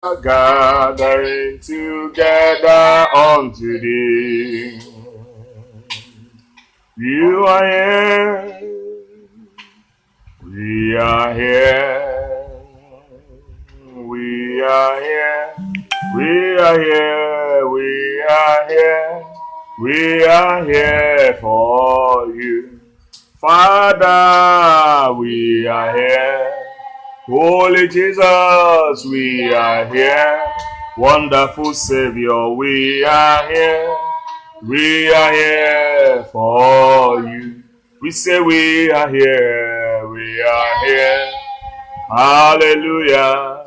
gathering together unto thee. You are here, we are here, we are here, we are here, we are here, we are here for you. Father, we are here. Holy Jesus, we are here. Wonderful Savior, we are here. We are here for you. We say we are here. We are here. Hallelujah.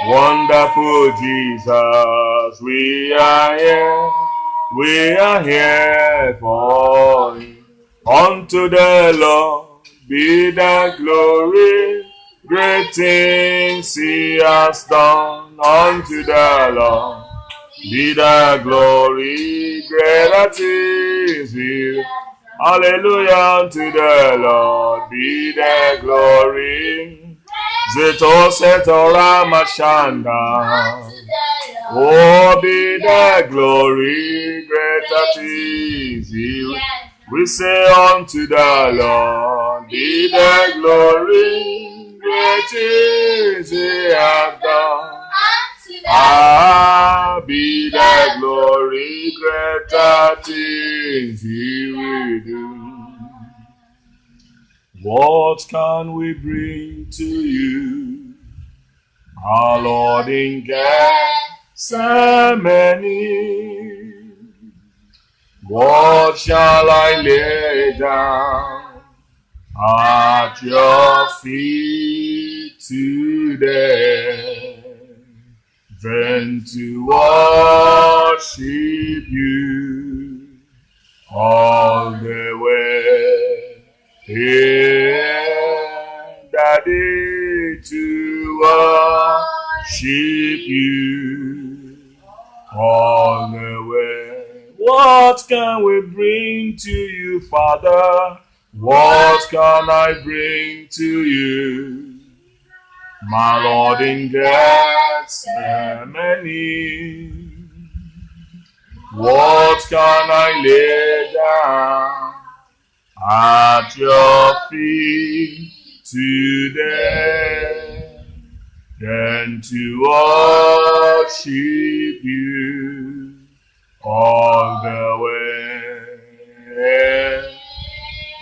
Wonderful Jesus, we are here. We are here for you. Unto the Lord be the glory. Great things he has done. Unto the Lord be the glory. Greater things he. Hallelujah. Unto the Lord be the glory. Zeto setora mashanda. Oh, be the glory. Greater things he. We say unto the Lord be the glory. Great things he hath done. Be the glory, greater things he will do. What can we bring to you, our Lord in Gethsemane? What shall I lay down at your feet today? Than to worship you all the way. Yeah, Daddy, to worship you all the way. What can we bring to you, Father? What can I bring to you? My Lord in Gethsemane, what can I lay down at your feet today than to worship you all the way?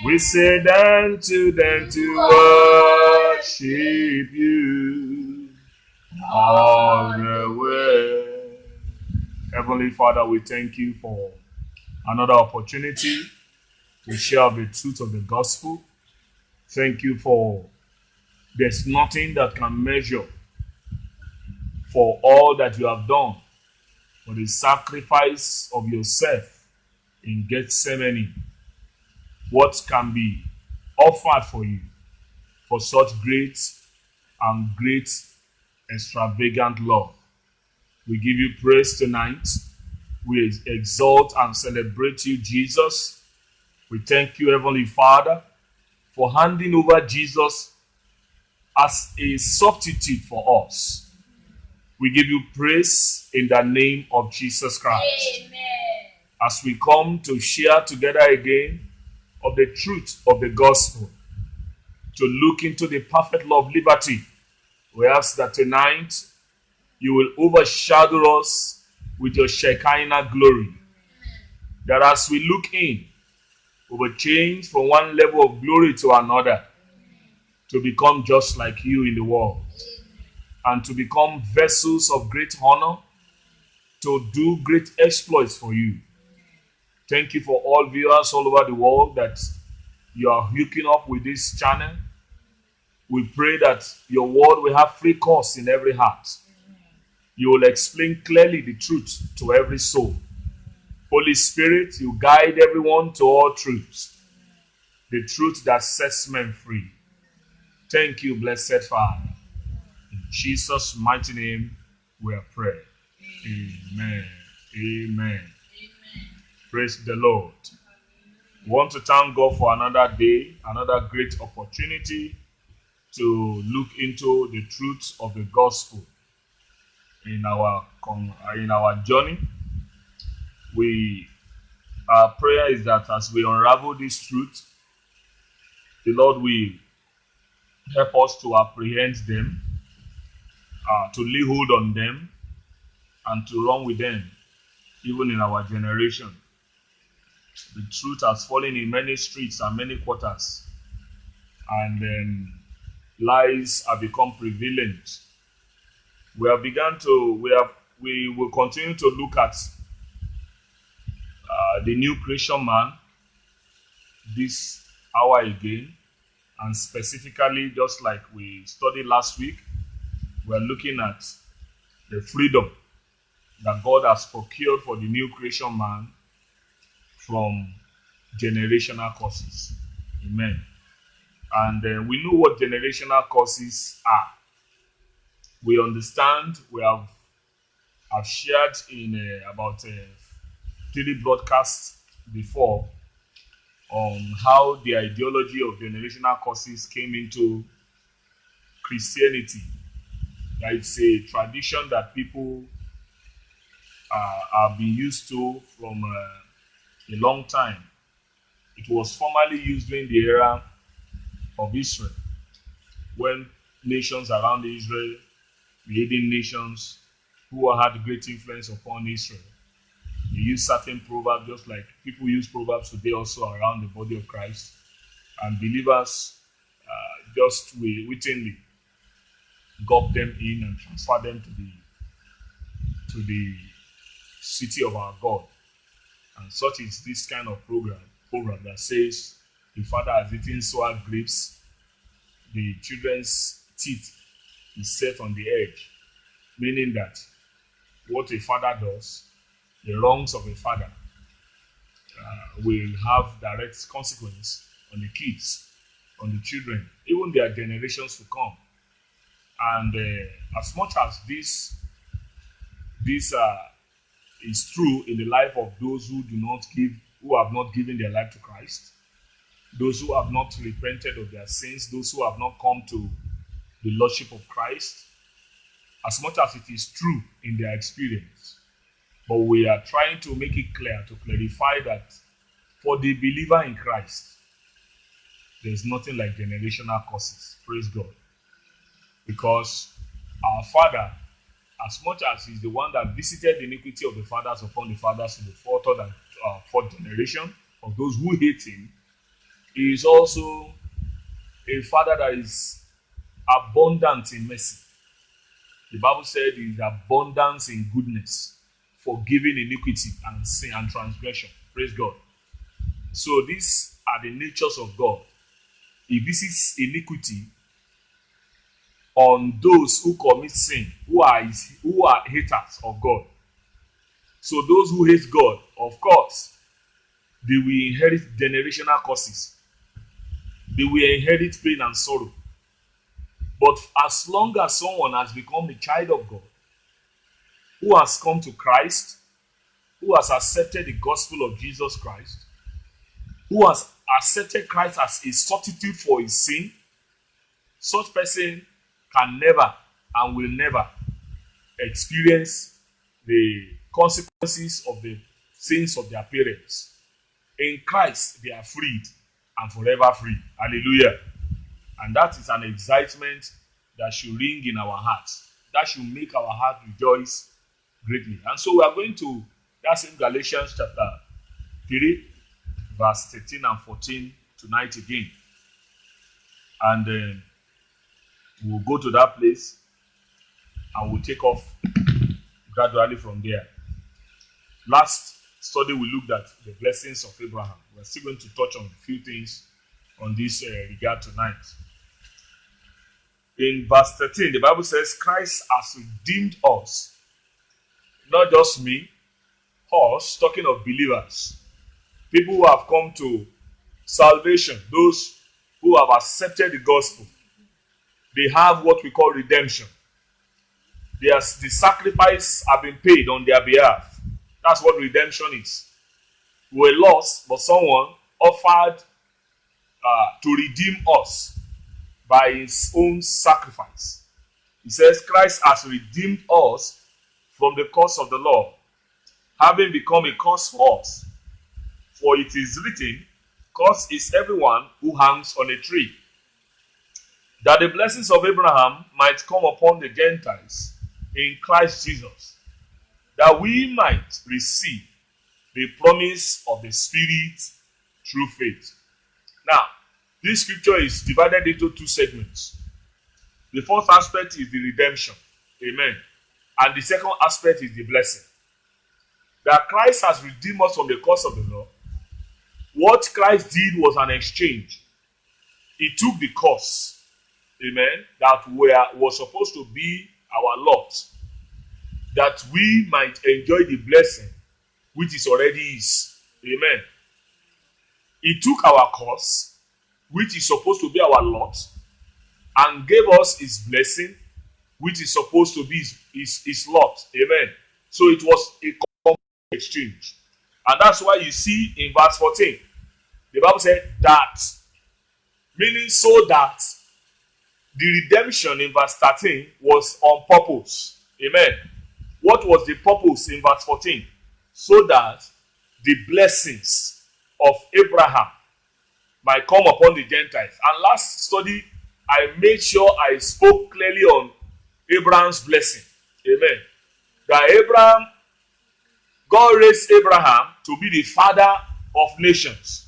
We say then to worship you all the way. Heavenly Father, we thank you for another opportunity to share the truth of the gospel. Thank you for there's nothing that can measure for all that you have done, for the sacrifice of yourself in Gethsemane. What can be offered for you for such great and great extravagant love? We give you praise tonight. We exalt and celebrate you, Jesus. We thank you, Heavenly Father, for handing over Jesus as a substitute for us. We give you praise in the name of Jesus Christ. Amen. As we come to share together again of the truth of the gospel, to look into the perfect law of liberty, we ask that tonight you will overshadow us with your Shekinah glory. That as we look in, we will change from one level of glory to another to become just like you in the world and to become vessels of great honor, to do great exploits for you. Thank you for all viewers all over the world that you are hooking up with this channel. We pray that your word will have free course in every heart. You will explain clearly the truth to every soul. Holy Spirit, you guide everyone to all truths. The truth that sets men free. Thank you, blessed Father. In Jesus' mighty name, we are praying. Amen. Amen. Praise the Lord. We want to thank God for another day, another great opportunity to look into the truth of the gospel. in our journey. Our prayer is that as we unravel this truth, the Lord will help us to apprehend them, to lay hold on them, and to run with them, even in our generation. The truth has fallen in many streets and many quarters, and lies have become prevalent. We will continue to look at the new creation man this hour again, and specifically, just like we studied last week, we're looking at the freedom that God has procured for the new creation man from generational curses. Amen. And we know what generational curses are. We understand. I've shared in about 3 broadcasts before on how the ideology of generational curses came into Christianity. That it's a tradition that people have been used to from a long time. It was formerly used during the era of Israel, when nations around Israel, the heathen nations who had great influence upon Israel, they used certain proverbs, just like people use proverbs today also around the body of Christ. And believers just wittingly gulp them in and transfer them to the city of our God. And such is this kind of proverb that says, the father has eaten sour grapes, the children's teeth is set on the edge. Meaning that what a father does, the wrongs of a father will have direct consequence on the kids, on the children, even their generations to come. And as much as this is true in the life of those who have not given their life to Christ, those who have not repented of their sins, those who have not come to the Lordship of Christ, as much as it is true in their experience. But we are trying to make it clear, to clarify that for the believer in Christ, there is nothing like generational curses. Praise God. Because our Father, as much as He's the one that visited the iniquity of the fathers upon the fathers in the fourth generation of those who hate Him, He is also a Father that is abundant in mercy. The Bible said He is abundance in goodness, forgiving iniquity and sin and transgression. Praise God. So these are the natures of God. He visits iniquity on those who commit sin, who are haters of God. So those who hate God, of course, they will inherit generational curses. They will inherit pain and sorrow. But as long as someone has become a child of God, who has come to Christ, who has accepted the gospel of Jesus Christ, who has accepted Christ as a substitute for his sin, such person can never and will never experience the consequences of the sins of their parents. In Christ, they are freed and forever free. Hallelujah. And that is an excitement that should ring in our hearts. That should make our heart rejoice greatly. And so we are going to, that's in Galatians chapter 3, verse 13 and 14 tonight again. And we'll go to that place and we'll take off gradually from there. Last study we looked at the blessings of Abraham. We're still going to touch on a few things on this regard tonight. In verse 13, the Bible says, Christ has redeemed us. Not just me, us, talking of believers. People who have come to salvation, those who have accepted the gospel. They have what we call redemption. The sacrifice have been paid on their behalf. That's what redemption is. We were lost, but someone offered to redeem us by his own sacrifice. He says Christ has redeemed us from the curse of the law, having become a curse for us. For it is written, cursed is everyone who hangs on a tree, that the blessings of Abraham might come upon the Gentiles in Christ Jesus, that we might receive the promise of the Spirit through faith. Now, this scripture is divided into two segments. The first aspect is the redemption. Amen. And the second aspect is the blessing. That Christ has redeemed us from the curse of the law. What Christ did was an exchange. He took the curse, amen, that was supposed to be our lot, that we might enjoy the blessing which is already his. Amen. He took our curse, which is supposed to be our lot, and gave us his blessing, which is supposed to be his lot. Amen. So it was a complete exchange. And that's why you see in verse 14, the Bible said that, meaning so that the redemption in verse 13 was on purpose. Amen. What was the purpose in verse 14? So that the blessings of Abraham might come upon the Gentiles. And last study, I made sure I spoke clearly on Abraham's blessing. Amen. That God raised Abraham to be the father of nations.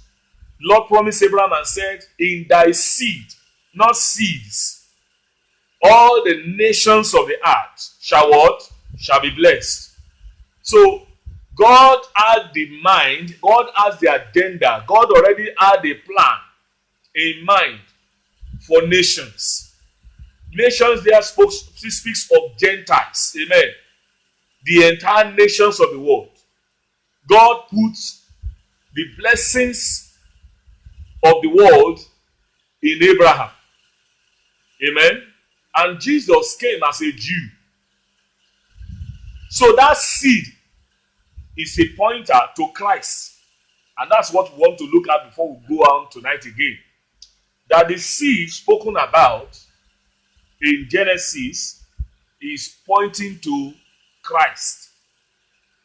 Lord promised Abraham and said, in thy seed, not seeds, all the nations of the earth shall what? Shall be blessed. So, God had the mind, God has the agenda, God already had a plan in mind for nations. Nations there speaks of Gentiles. Amen. The entire nations of the world. God puts the blessings of the world in Abraham. Amen. And Jesus came as a Jew. So that seed is a pointer to Christ. And that's what we want to look at before we go on tonight again. That the seed spoken about in Genesis is pointing to Christ.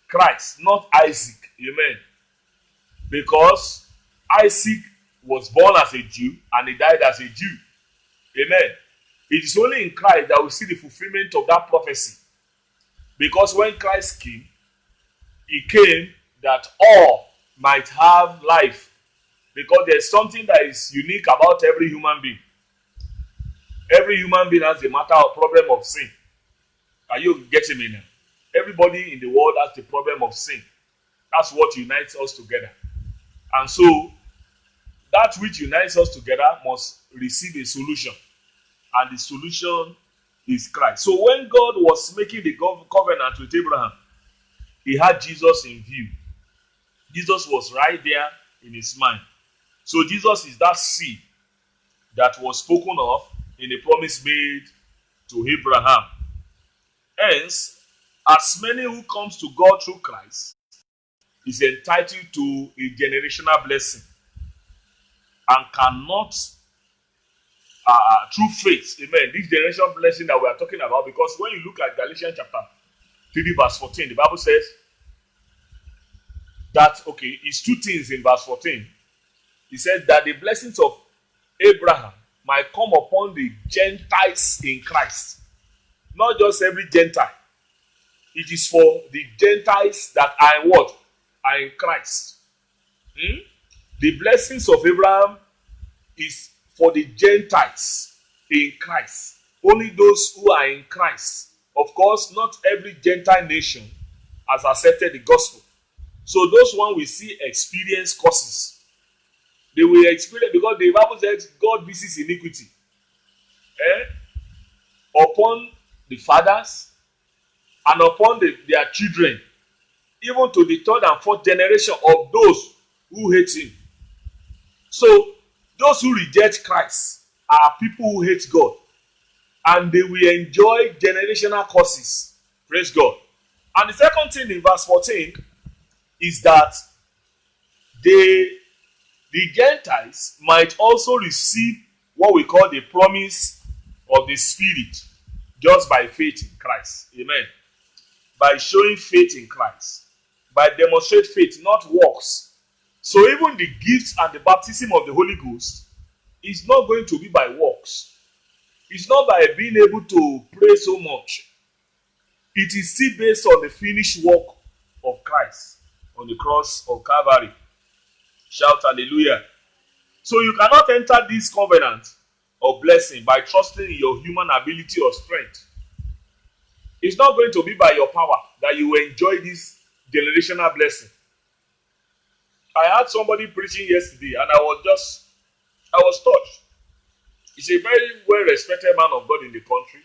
Christ, not Isaac. Amen. Because Isaac was born as a Jew and he died as a Jew. Amen. It is only in Christ that we see the fulfillment of that prophecy. Because when Christ came, he came that all might have life. Because there's something that is unique about every human being. Every human being has a matter of problem of sin. Are you getting me now? Everybody in the world has the problem of sin. That's what unites us together. And so, that which unites us together must receive a solution. And the solution is Christ. So when God was making the covenant with Abraham, he had Jesus in view. Jesus was right there in his mind. So Jesus is that seed that was spoken of in the promise made to Abraham. Hence, as many who comes to God through Christ is entitled to a generational blessing and cannot, through faith, amen, this generational blessing that we are talking about, because when you look at Galatians chapter 3 verse 14, the Bible says that, okay, it's two things in verse 14. It says that the blessings of Abraham might come upon the Gentiles in Christ. Not just every Gentile. It is for the Gentiles that are what? Are in Christ. The blessings of Abraham is for the Gentiles in Christ. Only those who are in Christ. Of course, not every Gentile nation has accepted the gospel. So those ones we see experience curses. They will experience, because the Bible says God visits iniquity upon the fathers and upon their children, even to the third and fourth generation of those who hate him. So those who reject Christ are people who hate God, and they will enjoy generational curses. Praise God. And the second thing in verse 14 is that the Gentiles might also receive what we call the promise of the Spirit just by faith in Christ. Amen. by showing faith in Christ, by demonstrate faith, not works. So even the gifts and the baptism of the Holy Ghost is not going to be by works. It's not by being able to pray so much. It is still based on the finished work of Christ on the cross of Calvary. Shout hallelujah. So you cannot enter this covenant of blessing by trusting in your human ability or strength. It's not going to be by your power that you will enjoy this generational blessing. I had somebody preaching yesterday and I was touched. He's a very well-respected man of God in the country,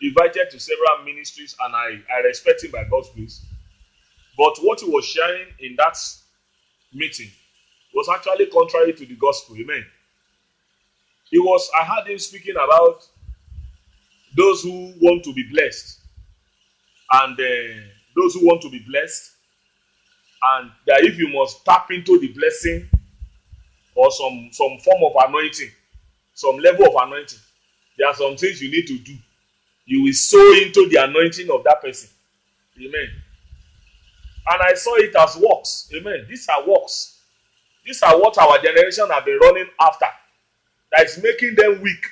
invited to several ministries, and I respect him by God's grace. But what he was sharing in that meeting was actually contrary to the gospel. Amen. I heard him speaking about those who want to be blessed, and those who want to be blessed, and that if you must tap into the blessing or some form of anointing, some level of anointing, there are some things you need to do. You will sow into the anointing of that person. Amen. And I saw it as works. Amen. These are works. These are what our generation have been running after. That is making them weak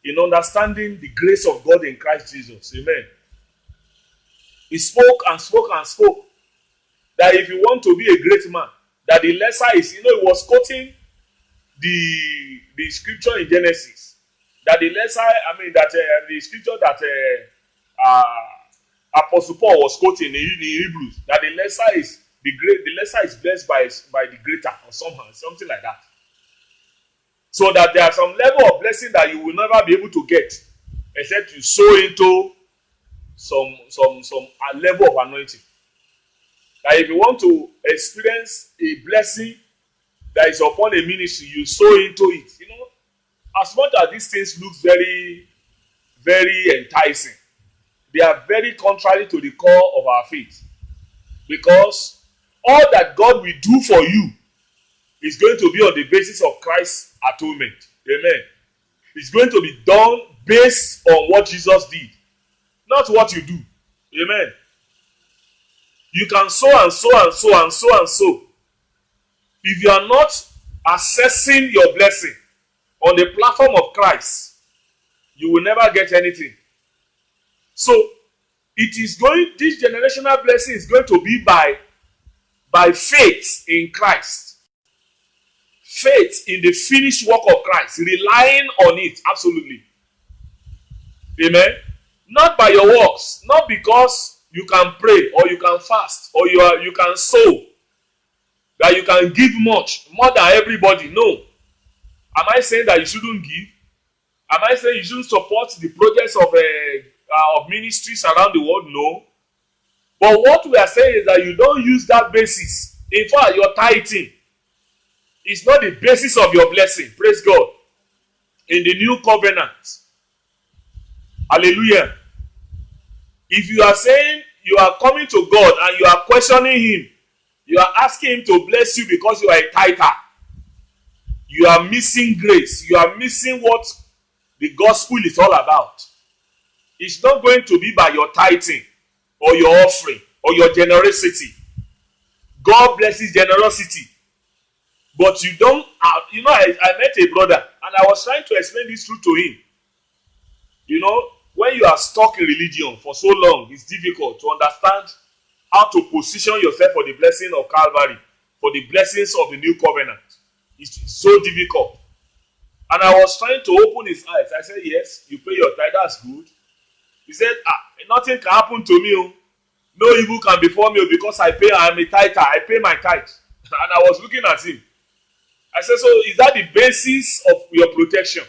in understanding the grace of God in Christ Jesus. Amen. He spoke and spoke and spoke. That if you want to be a great man, that the lesser is, he was quoting the scripture in Genesis. That the lesser, the scripture that Apostle Paul was quoting in Hebrews, that the lesser is the lesser is blessed by the greater, or something like that. So that there are some level of blessing that you will never be able to get except you sow into some level of anointing. That if you want to experience a blessing that is upon a ministry, you sow into it. As much as these things look very, very enticing, they are very contrary to the core of our faith. Because all that God will do for you is going to be on the basis of Christ's atonement. Amen. It's going to be done based on what Jesus did, not what you do. Amen. You can sow and sow and sow and sow and sow. If you are not assessing your blessing on the platform of Christ, you will never get anything. So, this generational blessing is going to be by faith in Christ. Faith in the finished work of Christ, relying on it, absolutely. Amen. Not by your works, not because you can pray or you can fast or you can sow, that you can give much, more than everybody. No. Am I saying that you shouldn't give? Am I saying you shouldn't support the projects of ministries around the world? No. But what we are saying is that you don't use that basis. In fact, your tithing is not the basis of your blessing. Praise God. In the new covenant. Hallelujah. If you are saying you are coming to God and you are questioning Him, you are asking Him to bless you because you are a tither, you are missing grace. You are missing what the gospel is all about. It's not going to be by your tithing or your offering or your generosity. God blesses generosity. But you don't have, I met a brother and I was trying to explain this truth to him. When you are stuck in religion for so long, it's difficult to understand how to position yourself for the blessing of Calvary, for the blessings of the new covenant. It's so difficult. And I was trying to open his eyes. I said, yes, you pay your tithe, that's good. He said, nothing can happen to me. No evil can befall me because I am a tither. I pay my tithe. And I was looking at him. I said, so is that the basis of your protection?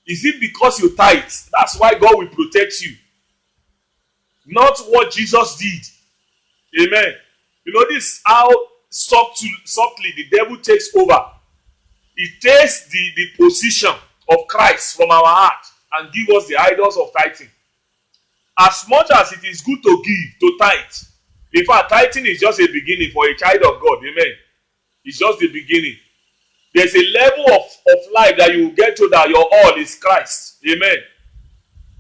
Is it because you tithe? That's why God will protect you. Not what Jesus did. Amen. This is how softly the devil takes over. He takes the position of Christ from our heart and gives us the idols of tithing. As much as it is good to give, to tithe. In fact, tithing is just a beginning for a child of God. Amen. It's just the beginning. There's a level of life that you will get to that your all is Christ. Amen.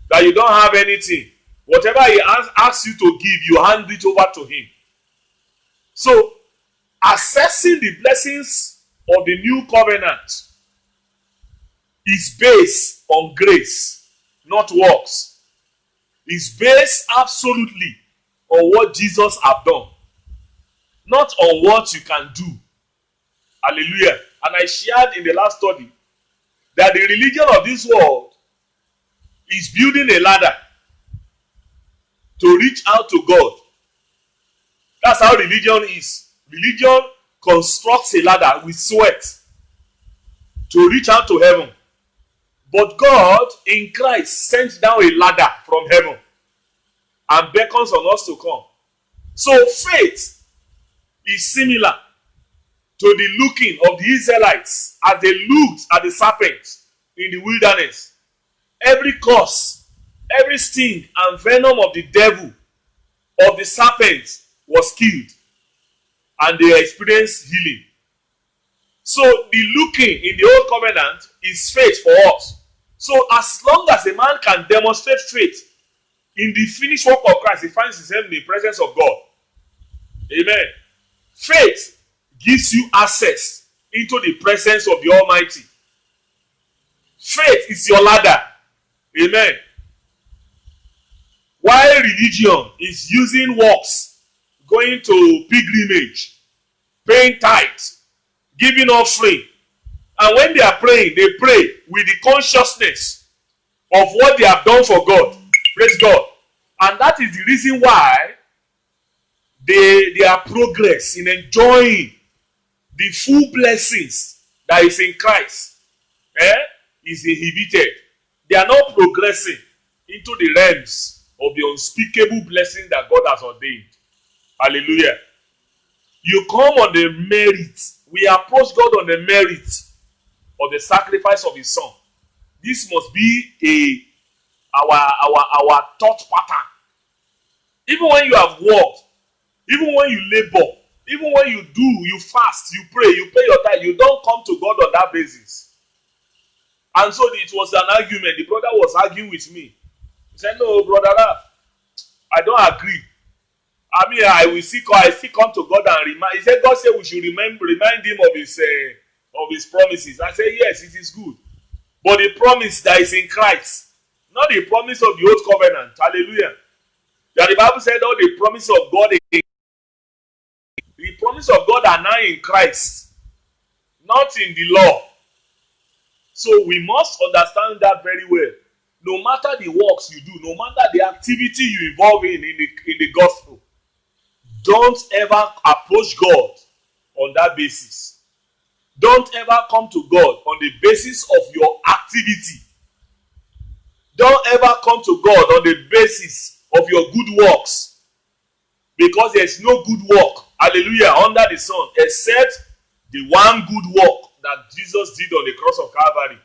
That you don't have anything. Whatever he asks you to give, you hand it over to him. So, assessing the blessings of the new covenant is based on grace, not works. It's based absolutely on what Jesus has done, not on what you can do. Hallelujah. And I shared in the last study that the religion of this world is building a ladder to reach out to God. That's how religion is. Religion constructs a ladder with sweat to reach out to heaven. But God in Christ sent down a ladder from heaven and beckons on us to come. So faith is similar to the looking of the Israelites as they looked at the serpent in the wilderness. Every curse, every sting and venom of the devil, of the serpent, was killed, and they experienced healing. So the looking in the old covenant is faith for us. So as long as a man can demonstrate faith in the finished work of Christ, he finds himself in the presence of God. Amen. Faith gives you access into the presence of the Almighty. Faith is your ladder. Amen. While religion is using works, going to pilgrimage, paying tithes, giving offering, and when they are praying, they pray with the consciousness of what they have done for God. Praise God. And that is the reason why their progress in enjoying the full blessings that is in Christ is inhibited. They are not progressing into the realms of the unspeakable blessings that God has ordained. Hallelujah. You come on the merit. We approach God on the merit of the sacrifice of his son. This must be our thought pattern. Even when you have worked, even when you labor, even when you fast, you pray, you pay your tithe, you don't come to God on that basis. And so it was an argument. The brother was arguing with me. He said, "No, brother, I don't agree. I mean, I still come to God and remind." He said, "God said we should remind him of his promises." I said, "Yes, it is good. But the promise that is in Christ, not the promise of the old covenant." Hallelujah. That the Bible said all the promises of God, the promises of God are now in Christ, not in the law. So we must understand that very well. No matter the works you do, no matter the activity you involve in the gospel, don't ever approach God on that basis. Don't ever come to God on the basis of your activity. Don't ever come to God on the basis of your good works. Because there is no good work, hallelujah, under the sun, except the one good work that Jesus did on the cross of Calvary.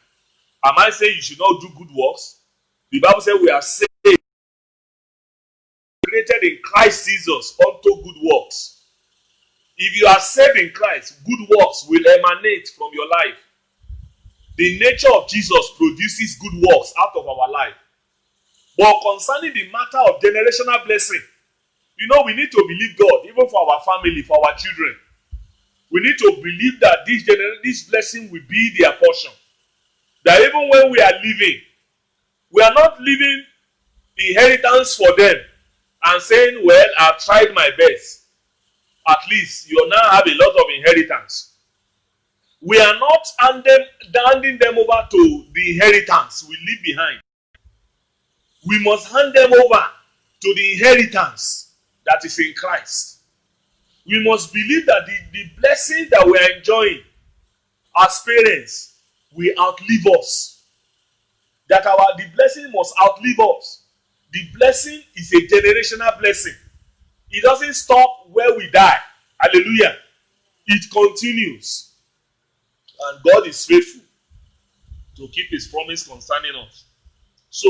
Am I saying you should not do good works? The Bible says we are saved, created in Christ Jesus unto good works. If you are saved in Christ, good works will emanate from your life. The nature of Jesus produces good works out of our life. But concerning the matter of generational blessing, we need to believe God, even for our family, for our children. We need to believe that this blessing will be their portion. That even when we are living, we are not leaving inheritance for them and saying, "Well, I've tried my best. At least you now have a lot of inheritance." We are not handing them over to the inheritance we leave behind. We must hand them over to the inheritance that is in Christ. We must believe that the blessings that we are enjoying as parents will outlive us. That the blessing must outlive us. The blessing is a generational blessing. It doesn't stop where we die. Hallelujah. It continues. And God is faithful to keep his promise concerning us. So,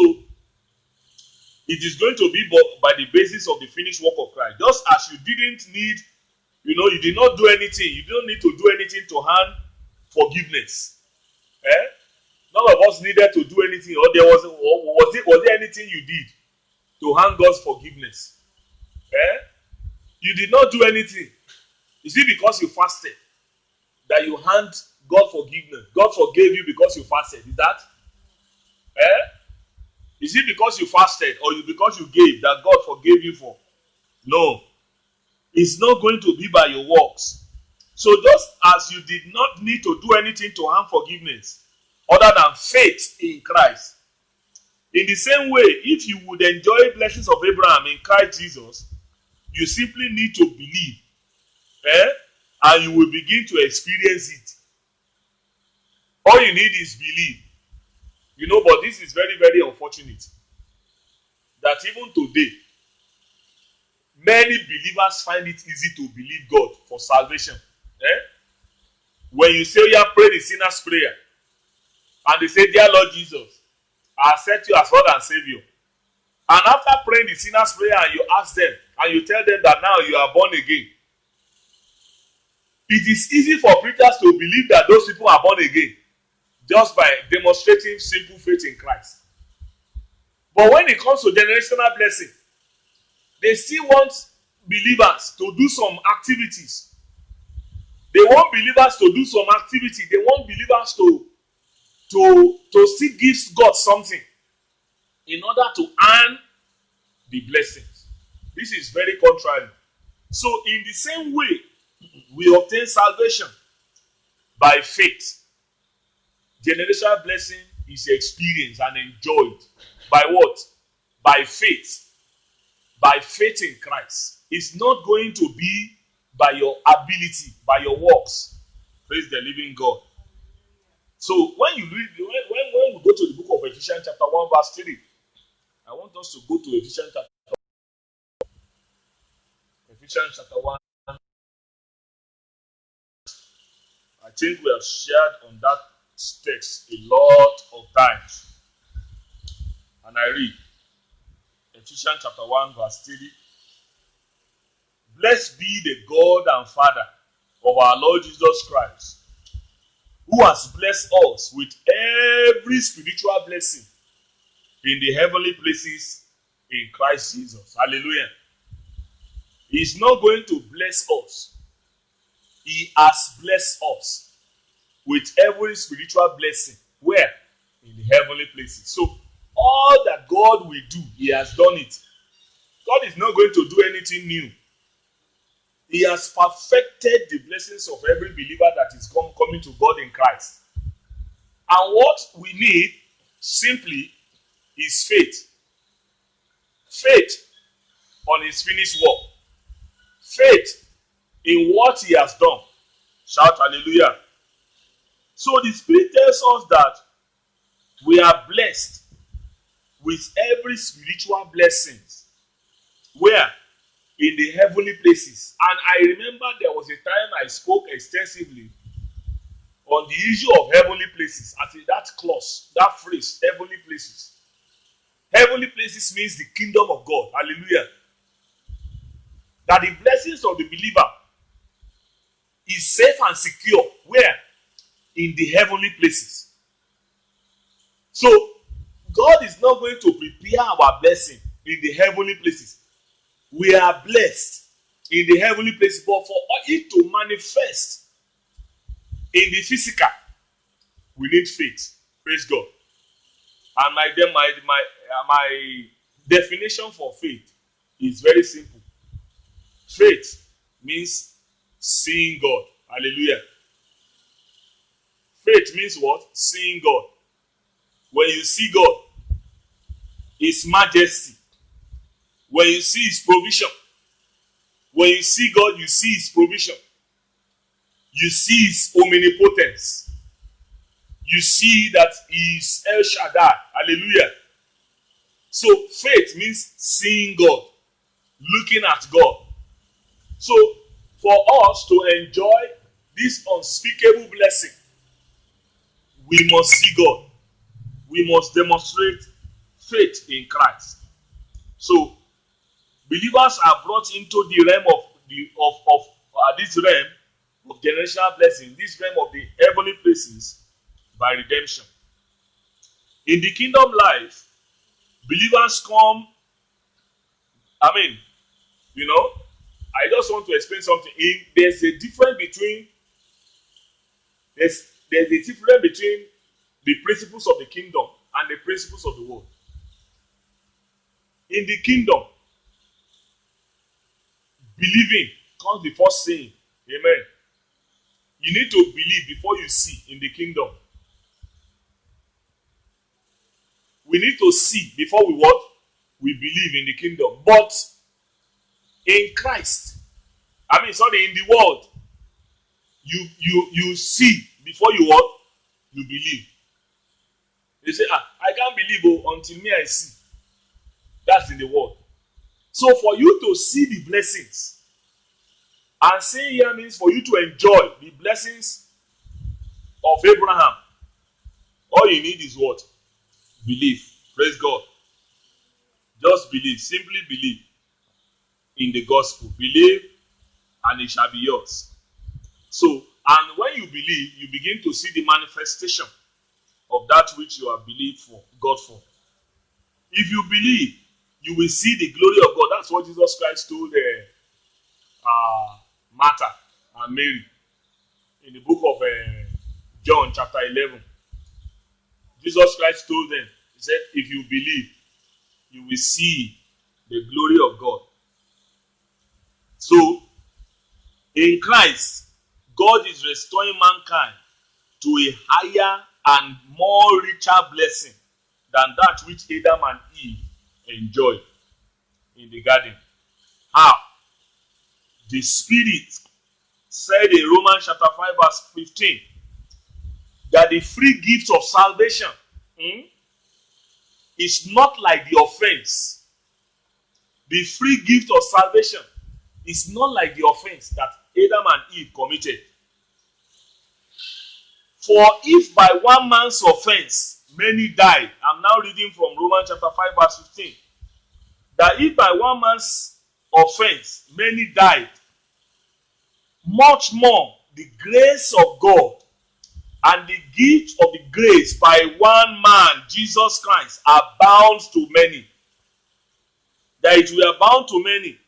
it is going to be by the basis of the finished work of Christ. Just as you didn't need, you did not do anything. You don't need to do anything to earn forgiveness. None of us needed to do anything. Or was there anything you did to hand God's forgiveness. Eh? You did not do anything. Is it because you fasted that you hand God forgiveness? God forgave you because you fasted. Is that? Eh? Is it because you fasted or because you gave that God forgave you for? No. It's not going to be by your works. So just as you did not need to do anything to earn forgiveness other than faith in Christ, in the same way, if you would enjoy blessings of Abraham in Christ Jesus, you simply need to believe, and you will begin to experience it. All you need is belief. But this is very, very unfortunate that even today, many believers find it easy to believe God for salvation. When you say, yeah, pray the sinner's prayer, and they say, dear Lord Jesus, I accept you as Lord and Savior. And after praying the sinner's prayer and you ask them, and you tell them that now you are born again, it is easy for preachers to believe that those people are born again just by demonstrating simple faith in Christ. But when it comes to generational blessing, they still want believers to do some activities. They want believers to do some activity. They want believers to still give God something in order to earn the blessings. This is very contrary. So in the same way, we obtain salvation by faith. Generational blessing is experienced and enjoyed by what? By faith. By faith in Christ. It's not going to be by your ability, by your works. Praise the living God. So when you read, when we go to the book of Ephesians chapter 1 verse 3, I want us to go to Ephesians chapter 1. I think we have shared on that text a lot of times. And I read Ephesians chapter 1 verse 3. Blessed be the God and Father of our Lord Jesus Christ, who has blessed us with every spiritual blessing in the heavenly places in Christ Jesus. Hallelujah. He is not going to bless us. He has blessed us with every spiritual blessing. Where? In the heavenly places. So, all that God will do, He has done it. God is not going to do anything new. He has perfected the blessings of every believer that is coming to God in Christ. And what we need simply is faith. Faith on His finished work. Faith in what He has done. Shout hallelujah. So the Spirit tells us that we are blessed with every spiritual blessing. Where? In the heavenly places. And I remember there was a time I spoke extensively on the issue of heavenly places. I think that clause, that phrase, heavenly places. Heavenly places means the kingdom of God. Hallelujah. That the blessings of the believer is safe and secure. Where? In the heavenly places. So, God is not going to prepare our blessing in the heavenly places. We are blessed in the heavenly places, but for it to manifest in the physical, we need faith. Praise God. And my definition for faith is very simple. Faith means seeing God. Hallelujah. Faith means what? Seeing God. When you see God, His majesty. When you see His provision. When you see God, you see His provision. You see His omnipotence. You see that He is El Shaddai. Hallelujah. So faith means seeing God. Looking at God. So for us to enjoy this unspeakable blessing, we must see God. We must demonstrate faith in Christ. So believers are brought into the realm of this realm of generational blessing, this realm of the heavenly places by redemption. In the kingdom life, believers come I mean, you know, I just want to explain something. There's a difference between there's a difference between the principles of the kingdom and the principles of the world. In the kingdom, believing comes before saying. Amen. You need to believe before you see in the kingdom. We need to see before we what? We believe in the kingdom. But in Christ, in the world, you see before you what? You believe. They say, I can't believe until me I see. That's in the world. So for you to see the blessings, and seeing here means for you to enjoy the blessings of Abraham, all you need is what? Believe. Praise God. Just believe. Simply believe in the gospel. Believe and it shall be yours. So, and when you believe, you begin to see the manifestation of that which you have believed for, God for. If you believe, you will see the glory of God. That's what Jesus Christ told Martha and Mary in the book of John chapter 11. Jesus Christ told them, he said, if you believe, you will see the glory of God. So, in Christ, God is restoring mankind to a higher and more richer blessing than that which Adam and Eve enjoyed in the garden. How? The Spirit said in Romans chapter 5 verse 15 that the free gift of salvation is not like the offense. The free gift of salvation is not like the offense that Adam and Eve committed. For if by one man's offense many died, I'm now reading from Romans chapter 5 verse 15, that if by one man's offense many died, much more the grace of God and the gift of the grace by one man, Jesus Christ, abounds to many. That it will abound to many.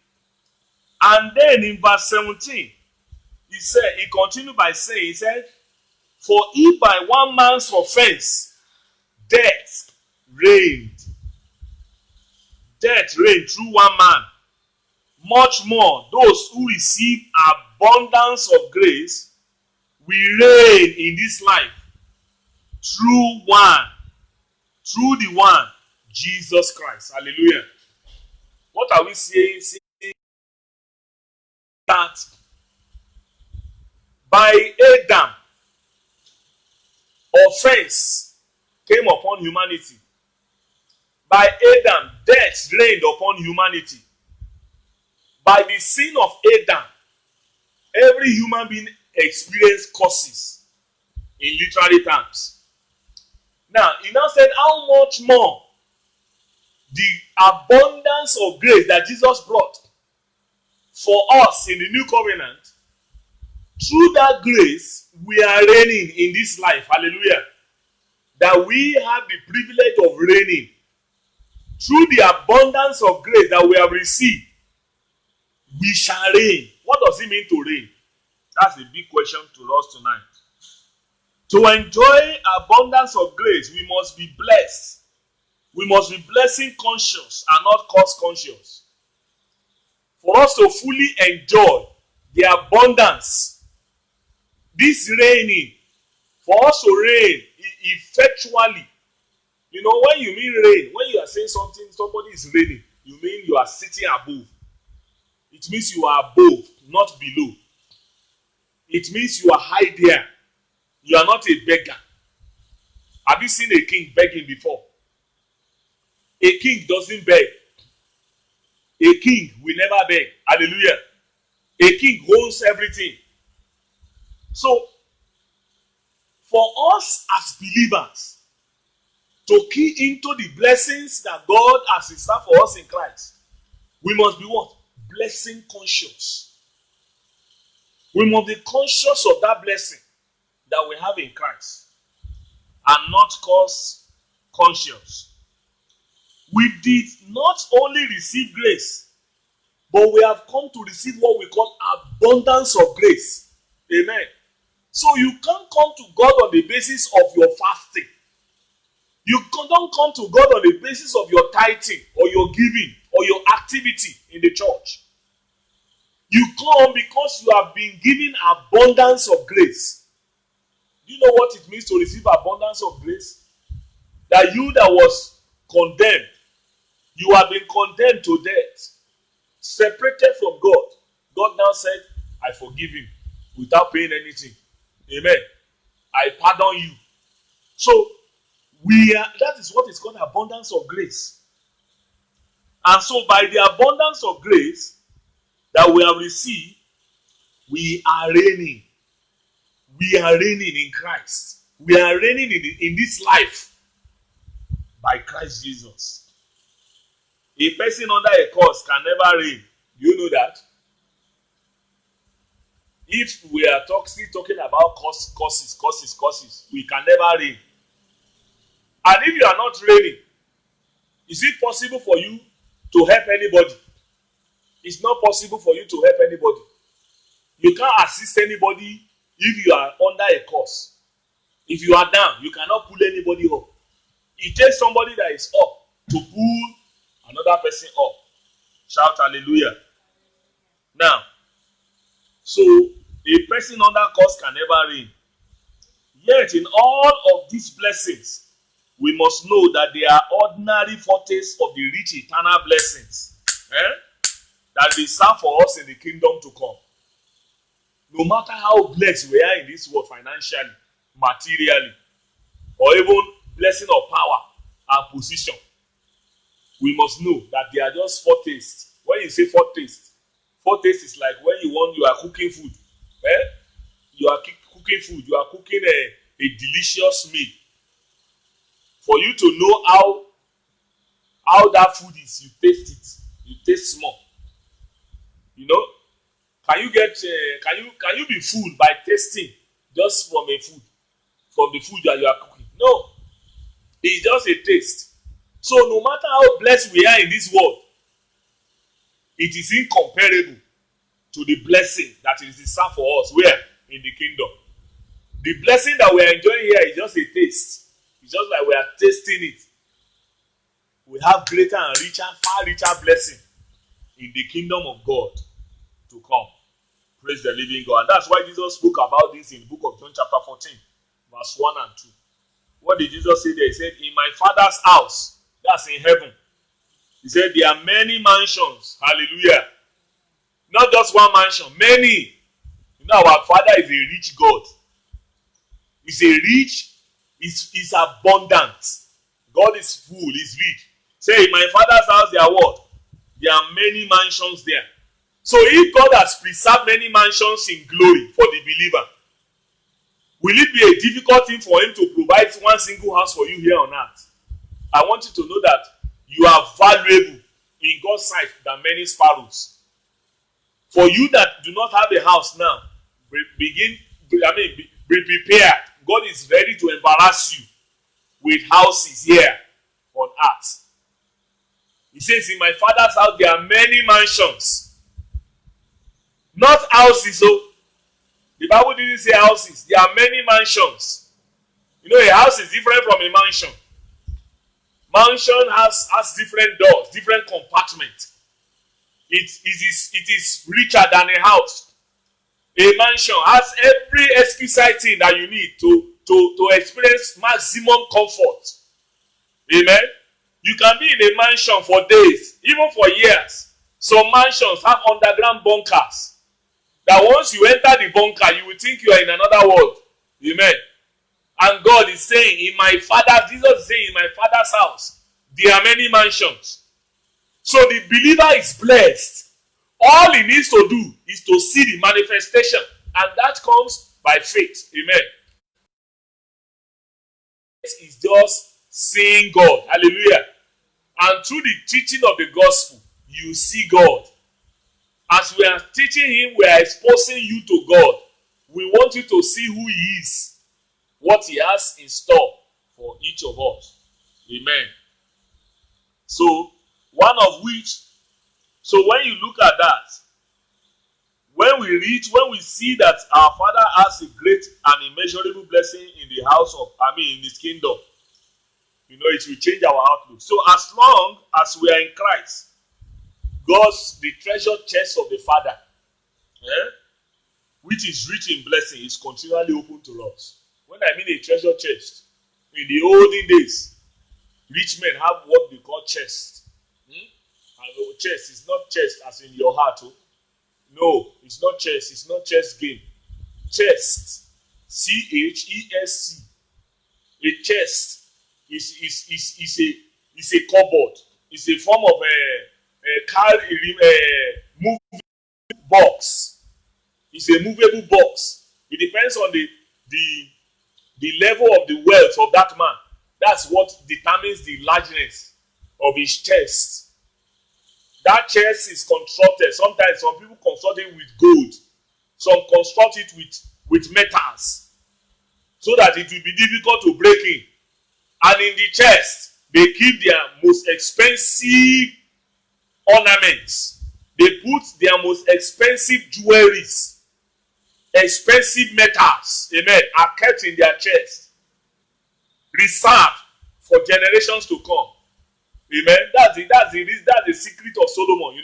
And then in verse 17, he continued by saying, he said, for if by one man's offense death reigned through one man, much more those who receive abundance of grace will reign in this life through the one, Jesus Christ. Hallelujah. What are we saying? Saying that by Adam, offense came upon humanity. By Adam, death reigned upon humanity. By the sin of Adam, every human being experienced curses in literary terms. Now, he now said, how much more the abundance of grace that Jesus brought for us in the new covenant, through that grace, we are reigning in this life. Hallelujah. That we have the privilege of reigning. Through the abundance of grace that we have received, we shall reign. What does it mean to reign? That's a big question to us tonight. To enjoy abundance of grace, we must be blessed. We must be blessing conscious and not cost conscious. For us to fully enjoy the abundance, this reigning, for us to reign effectually. You know, when you mean reign, when you are saying something, somebody is reigning, you mean you are sitting above. It means you are above, not below. It means you are high there. You are not a beggar. Have you seen a king begging before? A king doesn't beg. A king will never beg. Hallelujah. A king owns everything. So, for us as believers to key into the blessings that God has in store for us in Christ, we must be what? Blessing conscious. We must be conscious of that blessing that we have in Christ and not cost conscious. We did not only receive grace, but we have come to receive what we call abundance of grace. Amen. So you can't come to God on the basis of your fasting. You don't come to God on the basis of your tithing or your giving or your activity in the church. You come because you have been given abundance of grace. Do you know what it means to receive abundance of grace? That you that was condemned, you have been condemned to death, separated from God. God now said, I forgive him without paying anything. Amen. I pardon you. So, that is what is called abundance of grace. And so, by the abundance of grace that we have received, we are reigning. We are reigning in Christ. We are reigning in this life by Christ Jesus. A person under a curse can never reign. Do you know that? If we are still talking about curses, we can never reign. And if you are not reigning, is it possible for you to help anybody? It's not possible for you to help anybody. You can't assist anybody if you are under a curse. If you are down, you cannot pull anybody up. It takes somebody that is up to pull another person up. Shout hallelujah. Now, so a person under curse can never reign. Yet in all of these blessings, we must know that they are ordinary foretastes of the rich eternal blessings that they serve for us in the kingdom to come. No matter how blessed we are in this world financially, materially, or even blessing of power and position, we must know that they are just foretastes. When you say foretaste is like when you are cooking food. You are cooking food. You are cooking a delicious meal. For you to know how that food is, you taste it. You taste small. You know, can you be fooled by tasting just from the food that you are cooking? No, it's just a taste. So no matter how blessed we are in this world, it is incomparable to the blessing that is reserved for us. Where? In the kingdom. The blessing that we are enjoying here is just a taste. It's just like we are tasting it. We have greater and richer, far richer blessing in the kingdom of God to come. Praise the living God. And that's why Jesus spoke about this in the book of John chapter 14, verse 1 and 2. What did Jesus say there? He said, in my Father's house, that's in heaven. He said, there are many mansions. Hallelujah. Not just one mansion, many. You know, our Father is a rich God. He's a rich, he's abundant. God is full, he's rich. Say, in my Father's house, there are what? There are many mansions there. So if God has preserved many mansions in glory for the believer, will it be a difficult thing for him to provide one single house for you here on earth? I want you to know that you are valuable in God's sight than many sparrows. For you that do not have a house now, be prepared. God is ready to embarrass you with houses here on earth. He says, in my Father's house there are many mansions. Not houses. Oh, the Bible didn't say houses. There are many mansions. You know, a house is different from a mansion. Mansion has different doors, different compartments. It is richer than a house. A mansion has every exquisite thing that you need to experience maximum comfort. Amen. You can be in a mansion for days, even for years. Some mansions have underground bunkers that once you enter the bunker, you will think you are in another world. Amen. And God is saying, Jesus is saying, in my Father's house, there are many mansions. So the believer is blessed. All he needs to do is to see the manifestation. And that comes by faith. Amen. It's just seeing God. Hallelujah. And through the teaching of the gospel, you see God. As we are teaching him, we are exposing you to God. We want you to see who he is, what he has in store for each of us. Amen. So, one of which So when you look at that, when we see that our Father has a great and immeasurable blessing in the house of, in his kingdom, it will change our outlook. So as long as we are in Christ, the treasure chest of the Father, which is rich in blessing, is continually open to us. When I mean a treasure chest, in the olden days, rich men have what they call chest. And chest is not chest as in your heart. Oh. No, it's not chest. It's not chest game. Chest, CHESC. A chest is a cupboard. It's a form of a movable box. It's a movable box. It depends on the level of the wealth of that man. That's what determines the largeness of his chest. That chest is constructed. Sometimes some people construct it with gold. Some construct it with metals. So that it will be difficult to break in. And in the chest, they keep their most expensive ornaments. They put their most expensive jewelries. Expensive metals, amen, are kept in their chest. Reserved for generations to come. Amen. That's the secret of Solomon.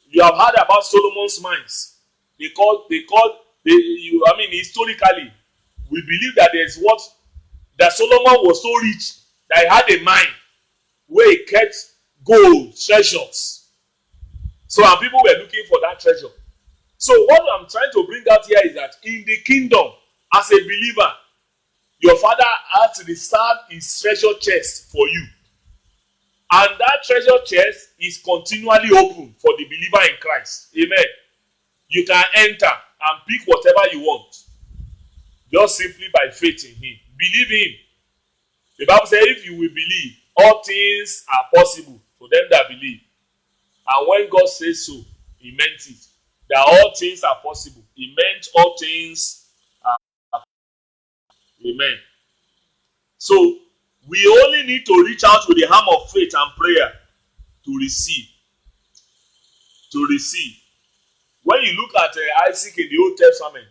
You have heard about Solomon's mines. Historically, we believe that that Solomon was so rich that he had a mine where he kept gold, treasures. So our people were looking for that treasure. So what I'm trying to bring out here is that in the kingdom, as a believer, your Father has reserved his treasure chest for you. And that treasure chest is continually open for the believer in Christ. Amen. You can enter and pick whatever you want. Just simply by faith in him. Believe him. The Bible says if you will believe, all things are possible for them that believe. And when God says so, he meant it. That all things are possible. He meant all things are possible. Amen. So, we only need to reach out with the arm of faith and prayer to receive. To receive. When you look at Isaac in the Old Testament,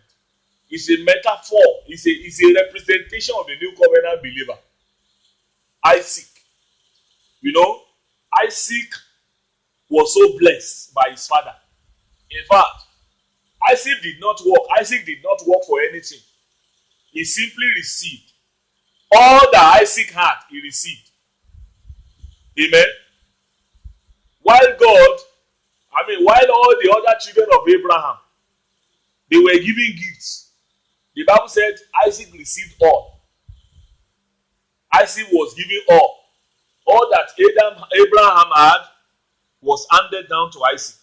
it's a metaphor. It's a representation of the new covenant believer. Isaac. Isaac was so blessed by his father. In fact, Isaac did not work. Isaac did not work for anything. He simply received. All that Isaac had, he received. Amen. While all the other children of Abraham, they were giving gifts. The Bible said Isaac received all. Isaac was giving all. All that Abraham had was handed down to Isaac.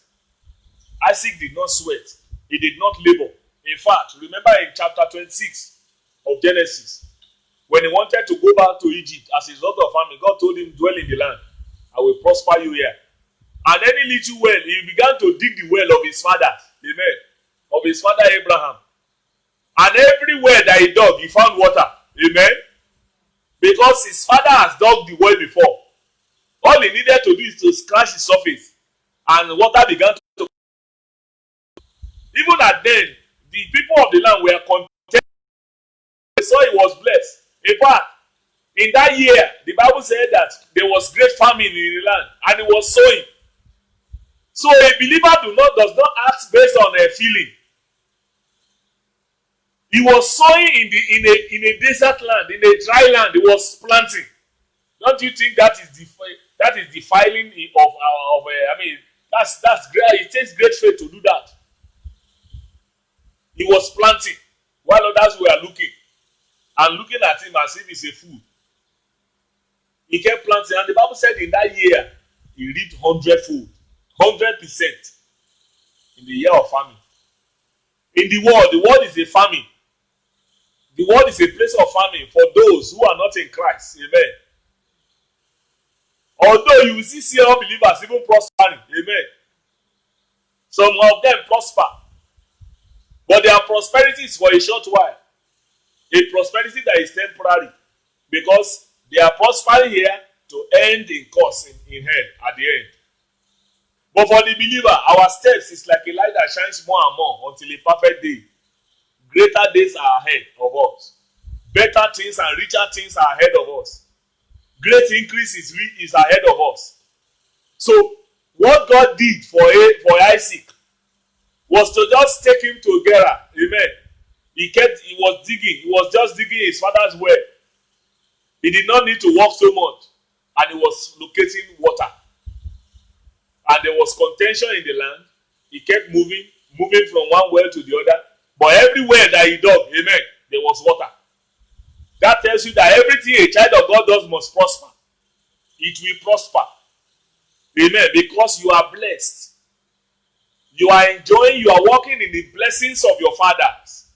Isaac did not sweat. He did not labor. In fact, remember in chapter 26 of Genesis, when he wanted to go back to Egypt as a result of famine, God told him, dwell in the land. I will prosper you here. And any little well, he began to dig the well of his father. Amen. Of his father Abraham. And every well that he dug, he found water. Amen. Because his father has dug the well before. All he needed to do is to scratch the surface. And water began to. Even at then, the people of the land were content. They saw he was blessed. In fact, in that year, the Bible said that there was great famine in the land, and it was sowing. So a believer does not act based on a feeling. He was sowing in a desert land, in a dry land. He was planting. Don't you think that is defiling that's great. It takes great faith to do that. He was planting while others were looking at him as if he's a fool. He kept planting, and the Bible said in that year he reaped 100-fold, 100% in the year of famine. In the world is a famine. The world is a place of famine for those who are not in Christ. Amen. Although you will see unbelievers even prospering. Amen. Some of them prosper. But their prosperity is for a short while. A prosperity that is temporary. Because they are prospering here to end in curse in hell at the end. But for the believer, our steps is like a light that shines more and more until a perfect day. Greater days are ahead of us. Better things and richer things are ahead of us. Great increase is ahead of us. So, what God did for Isaac was to just take him to Gerar. Amen. He was just digging his father's well. He did not need to walk so much. And he was locating water. And there was contention in the land. He kept moving from one well to the other. But everywhere that he dug, amen, there was water. That tells you that everything a child of God does must prosper. It will prosper. Amen. Because you are blessed. You are enjoying, you are walking in the blessings of your fathers.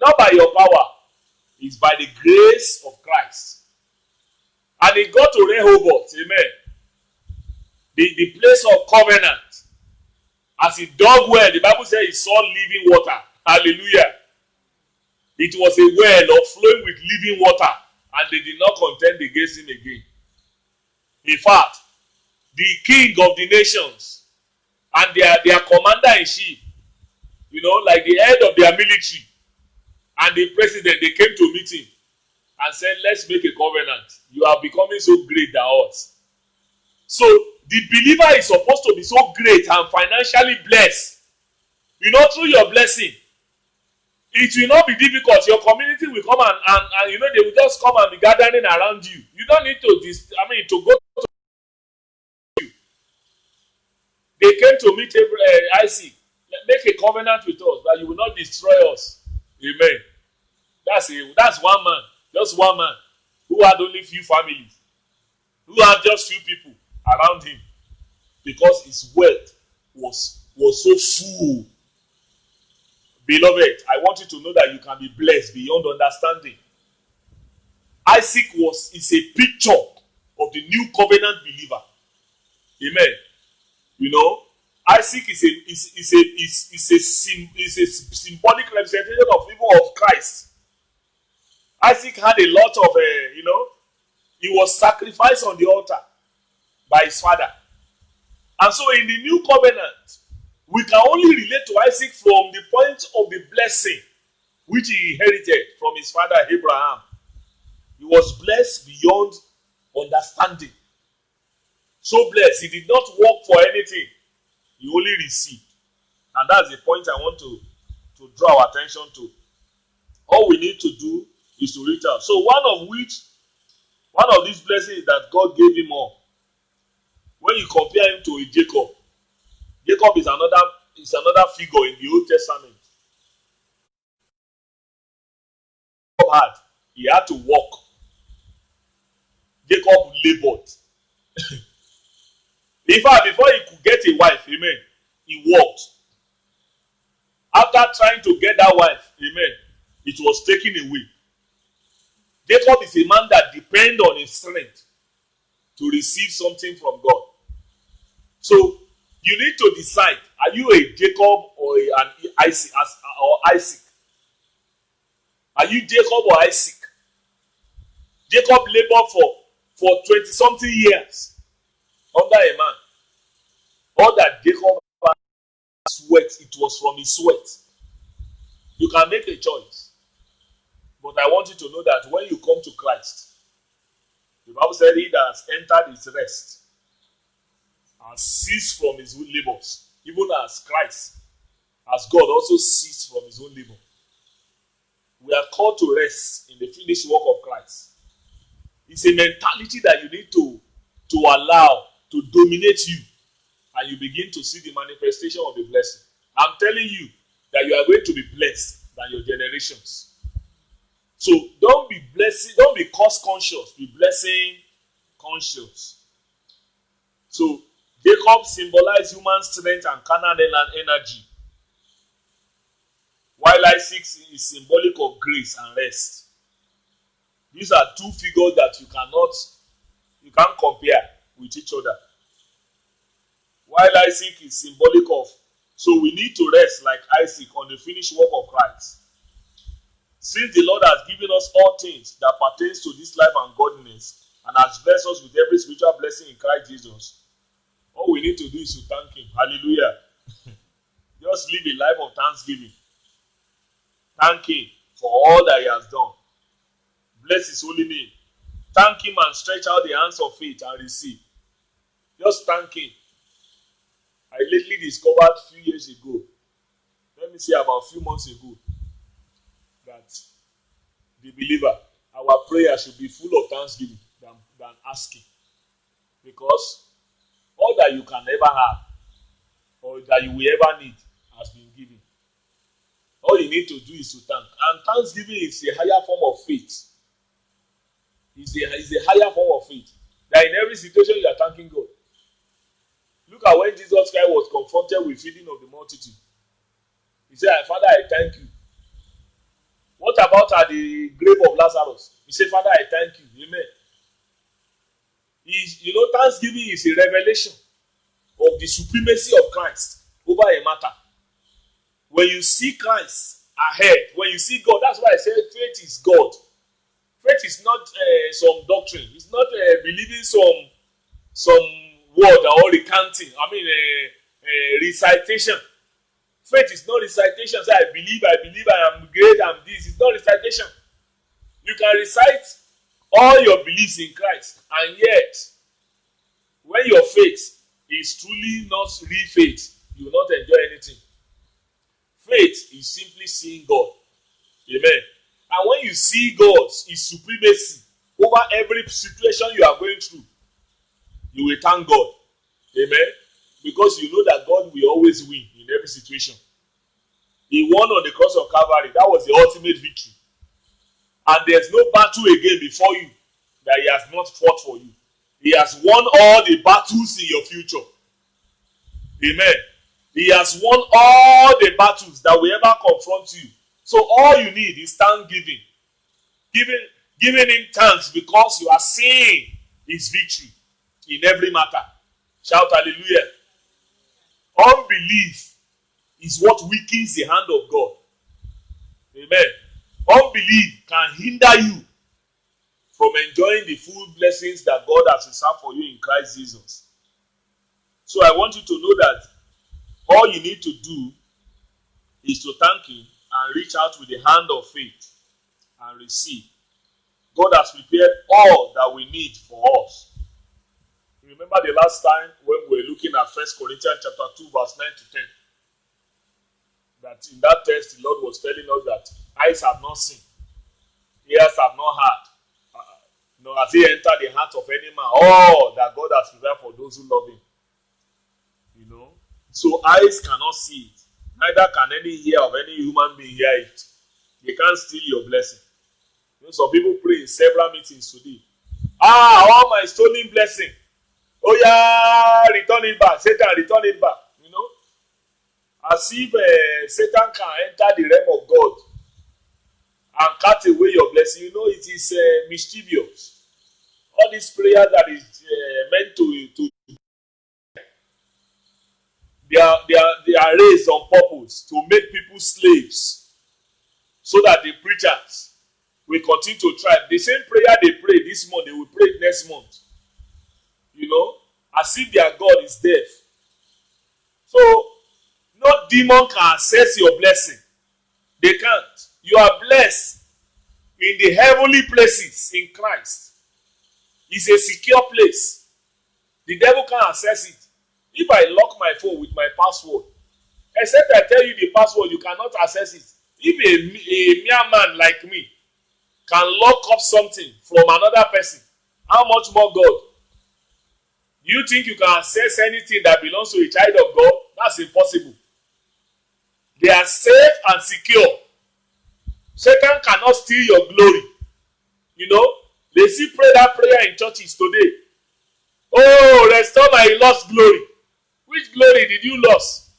Not by your power. It's by the grace of Christ. And he got to Rehoboth. Amen. The place of covenant. As he dug well, the Bible says he saw living water. Hallelujah. It was a well of flowing with living water. And they did not contend against him again. In fact, the king of the nations and their commander-in-chief, like the head of their military and the president, they came to meet him and said, let's make a covenant. You are becoming so great than us. So, the believer is supposed to be so great and financially blessed. Through your blessing, it will not be difficult. Your community will come and they will just come and be gathering around you. You don't need to go to you. They came to meet Isaac. Make a covenant with us that you will not destroy us. Amen. That's one man. Just one man who had only few families. Who had just few people around him. Because his wealth was so full. Beloved, I want you to know that you can be blessed beyond understanding. Isaac is a picture of the new covenant believer. Amen. Isaac is a symbolic representation of people of Christ. Isaac had a lot of, he was sacrificed on the altar by his father. And so in the new covenant, we can only relate to Isaac from the point of the blessing which he inherited from his father Abraham. He was blessed beyond understanding. So blessed, he did not work for anything. He only received. And that's the point I want to draw our attention to. All we need to do is to reach out. So one of these blessings is that God gave him all. When you compare him to a Jacob is another figure in the Old Testament. He had to work. Jacob labored. In fact, before he could get a wife, amen, he worked. After trying to get that wife, amen, it was taken away. Jacob is a man that depends on his strength to receive something from God. So, you need to decide, are you a Jacob or an Isaac? Are you Jacob or Isaac? Jacob labored for 20-something years under a man. All that Jacob had sweat, it was from his sweat. You can make a choice. But I want you to know that when you come to Christ, the Bible said he that has entered his rest and ceased from his own labors, even as Christ, as God also ceased from his own labor. We are called to rest in the finished work of Christ. It's a mentality that you need to allow to dominate you, and you begin to see the manifestation of the blessing. I'm telling you that you are going to be blessed than your generations. So don't be cost conscious, be blessing conscious. So Jacob symbolized human strength and carnal energy, while Isaac is symbolic of grace and rest. These are two figures that you can't compare with each other. While Isaac is symbolic of, so we need to rest like Isaac on the finished work of Christ. Since the Lord has given us all things that pertains to this life and godliness, and has blessed us with every spiritual blessing in Christ Jesus, All we need to do is to thank him. Hallelujah. Just live a life of thanksgiving. Thank him for all that he has done. Bless his holy name. Thank him and stretch out the hands of faith and receive. Just thank him. I lately discovered a few years ago, let me say about a few months ago, that the believer, our prayer should be full of thanksgiving than asking. Because all that you can ever have or that you will ever need has been given. All you need to do is to thank. And thanksgiving is a higher form of faith. It's a higher form of faith. That in every situation you are thanking God. Look at when Jesus Christ was confronted with feeding of the multitude. He said, Father, I thank you. What about at the grave of Lazarus? He said, Father, I thank you. Amen. Thanksgiving is a revelation of the supremacy of Christ over a matter. When you see Christ ahead, when you see God, that's why I say faith is God. Faith is not some doctrine. It's not believing some word or recanting. Recitation. Faith is not recitation. Say, I believe, I am great, I'm this. It's not recitation. You can recite all your beliefs in Christ, and yet, when your faith is truly not real faith, you will not enjoy anything. Faith is simply seeing God. Amen. And when you see God's supremacy over every situation you are going through, you will thank God. Amen. Because you know that God will always win in every situation. He won on the cross of Calvary. That was the ultimate victory. And there's no battle again before you that he has not fought for you. He has won all the battles in your future. Amen. He has won all the battles that will ever confront you. So all you need is thanksgiving. Giving him thanks because you are seeing his victory in every matter. Shout hallelujah. Unbelief is what weakens the hand of God. Amen. Unbelief can hinder you from enjoying the full blessings that God has reserved for you in Christ Jesus. So I want you to know that all you need to do is to thank him and reach out with the hand of faith and receive. God has prepared all that we need for us. Remember the last time when we were looking at 1 Corinthians chapter 2 verse 9 to 10. That in that text the Lord was telling us that eyes have not seen, ears have not heard, nor has he entered the heart of any man all that God has prepared for those who love him. So eyes cannot see it. Neither can any ear of any human being hear it. They can't steal your blessing. Some people pray in several meetings today. All my stolen blessing. Oh yeah, return it back. Satan, return it back. As if Satan can enter the realm of God and cut away your blessing. It is mischievous. All this prayer that is meant to they are raised on purpose to make people slaves so that the preachers will continue to try. The same prayer they pray this month, they will pray next month. As if their God is deaf. So, no demon can access your blessing. They can't. You are blessed in the heavenly places in Christ. It's a secure place. The devil can't access it. If I lock my phone with my password, except I tell you the password, you cannot access it. If a mere man like me can lock up something from another person, how much more God? Do you think you can access anything that belongs to a child of God? That's impossible. They are safe and secure. Satan cannot steal your glory. They still pray that prayer in churches today. Oh, restore my lost glory. Which glory did you lose?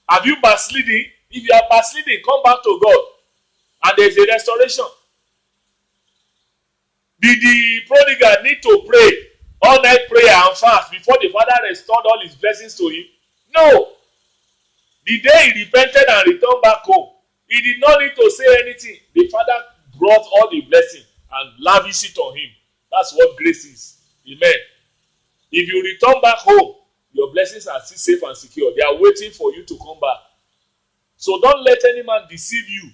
Have you backsliding? If you are backsliding, come back to God. And there is a restoration. Did the prodigal need to pray all night prayer and fast before the father restored all his blessings to him? No. The day he repented and returned back home, he did not need to say anything. The father brought all the blessing and lavished it on him. That's what grace is. Amen. If you return back home, Your blessings are still safe and secure. They are waiting for you to come back. So don't let any man deceive you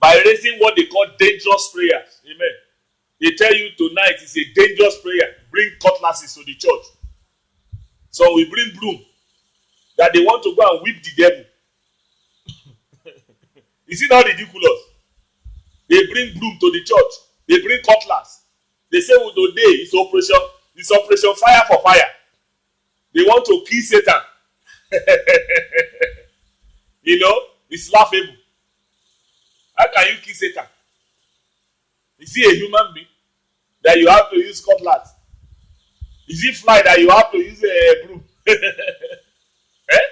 by raising what they call dangerous prayers. Amen. They tell you tonight is a dangerous prayer. Bring cutlasses to the church. So we bring broom that they want to go and whip the devil. Is it not ridiculous? They bring broom to the church. They bring cutlass. They say, well, today it's operation fire for fire. They want to kill Satan. You know, it's laughable. How can you kill Satan? Is he a human being that you have to use cutlass? Is it fly that you have to use a broom? Eh?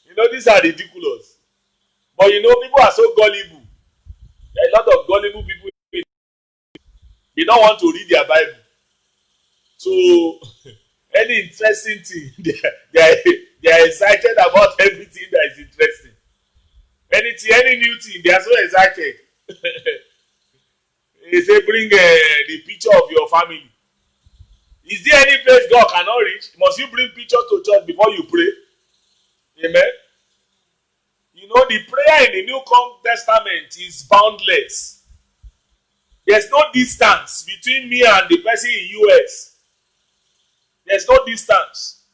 You know, these are ridiculous. But you know, people are so gullible. There are a lot of gullible people. They don't want to read their Bible. So, any interesting thing, they are excited about everything that is interesting. Any new thing, they are so excited. They say, bring the picture of your family. Is there any place God cannot reach? Must you bring pictures to church before you pray? Amen. You know, the prayer in the New Testament is boundless. There's no distance between me and the person in US. There's no distance.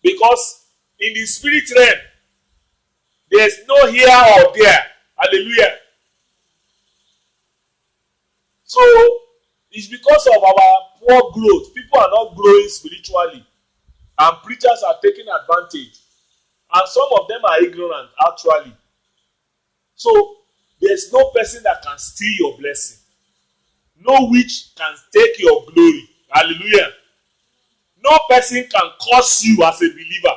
Because in the spirit realm, there's no here or there. Hallelujah. So, it's because of our poor growth. People are not growing spiritually. And preachers are taking advantage. And some of them are ignorant, actually. So, there's no person that can steal your blessing. No witch can take your glory. Hallelujah. No person can curse you as a believer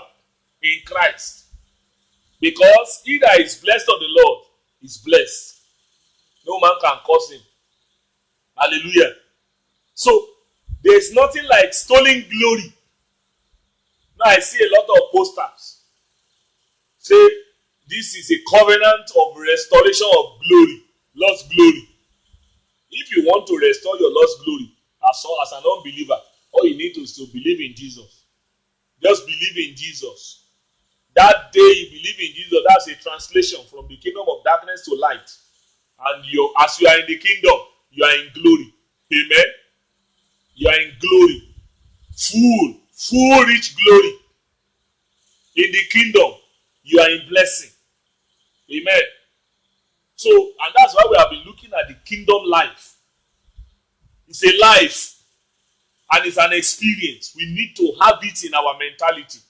in Christ. Because he that is blessed of the Lord is blessed. No man can curse him. Hallelujah. So, there's nothing like stolen glory. Now I see a lot of posters. Say, this is a covenant of restoration of glory. Lost glory. If you want to restore your lost glory as an unbeliever, all you need is to believe in Jesus. Just believe in Jesus. That day you believe in Jesus, that's a translation from the kingdom of darkness to light. And as you are in the kingdom, you are in glory. Amen. You are in glory. Full rich glory. In the kingdom, you are in blessing. Amen. So, and that's why we have been looking at the kingdom life. It's a life. And it's an experience. We need to have it in our mentality.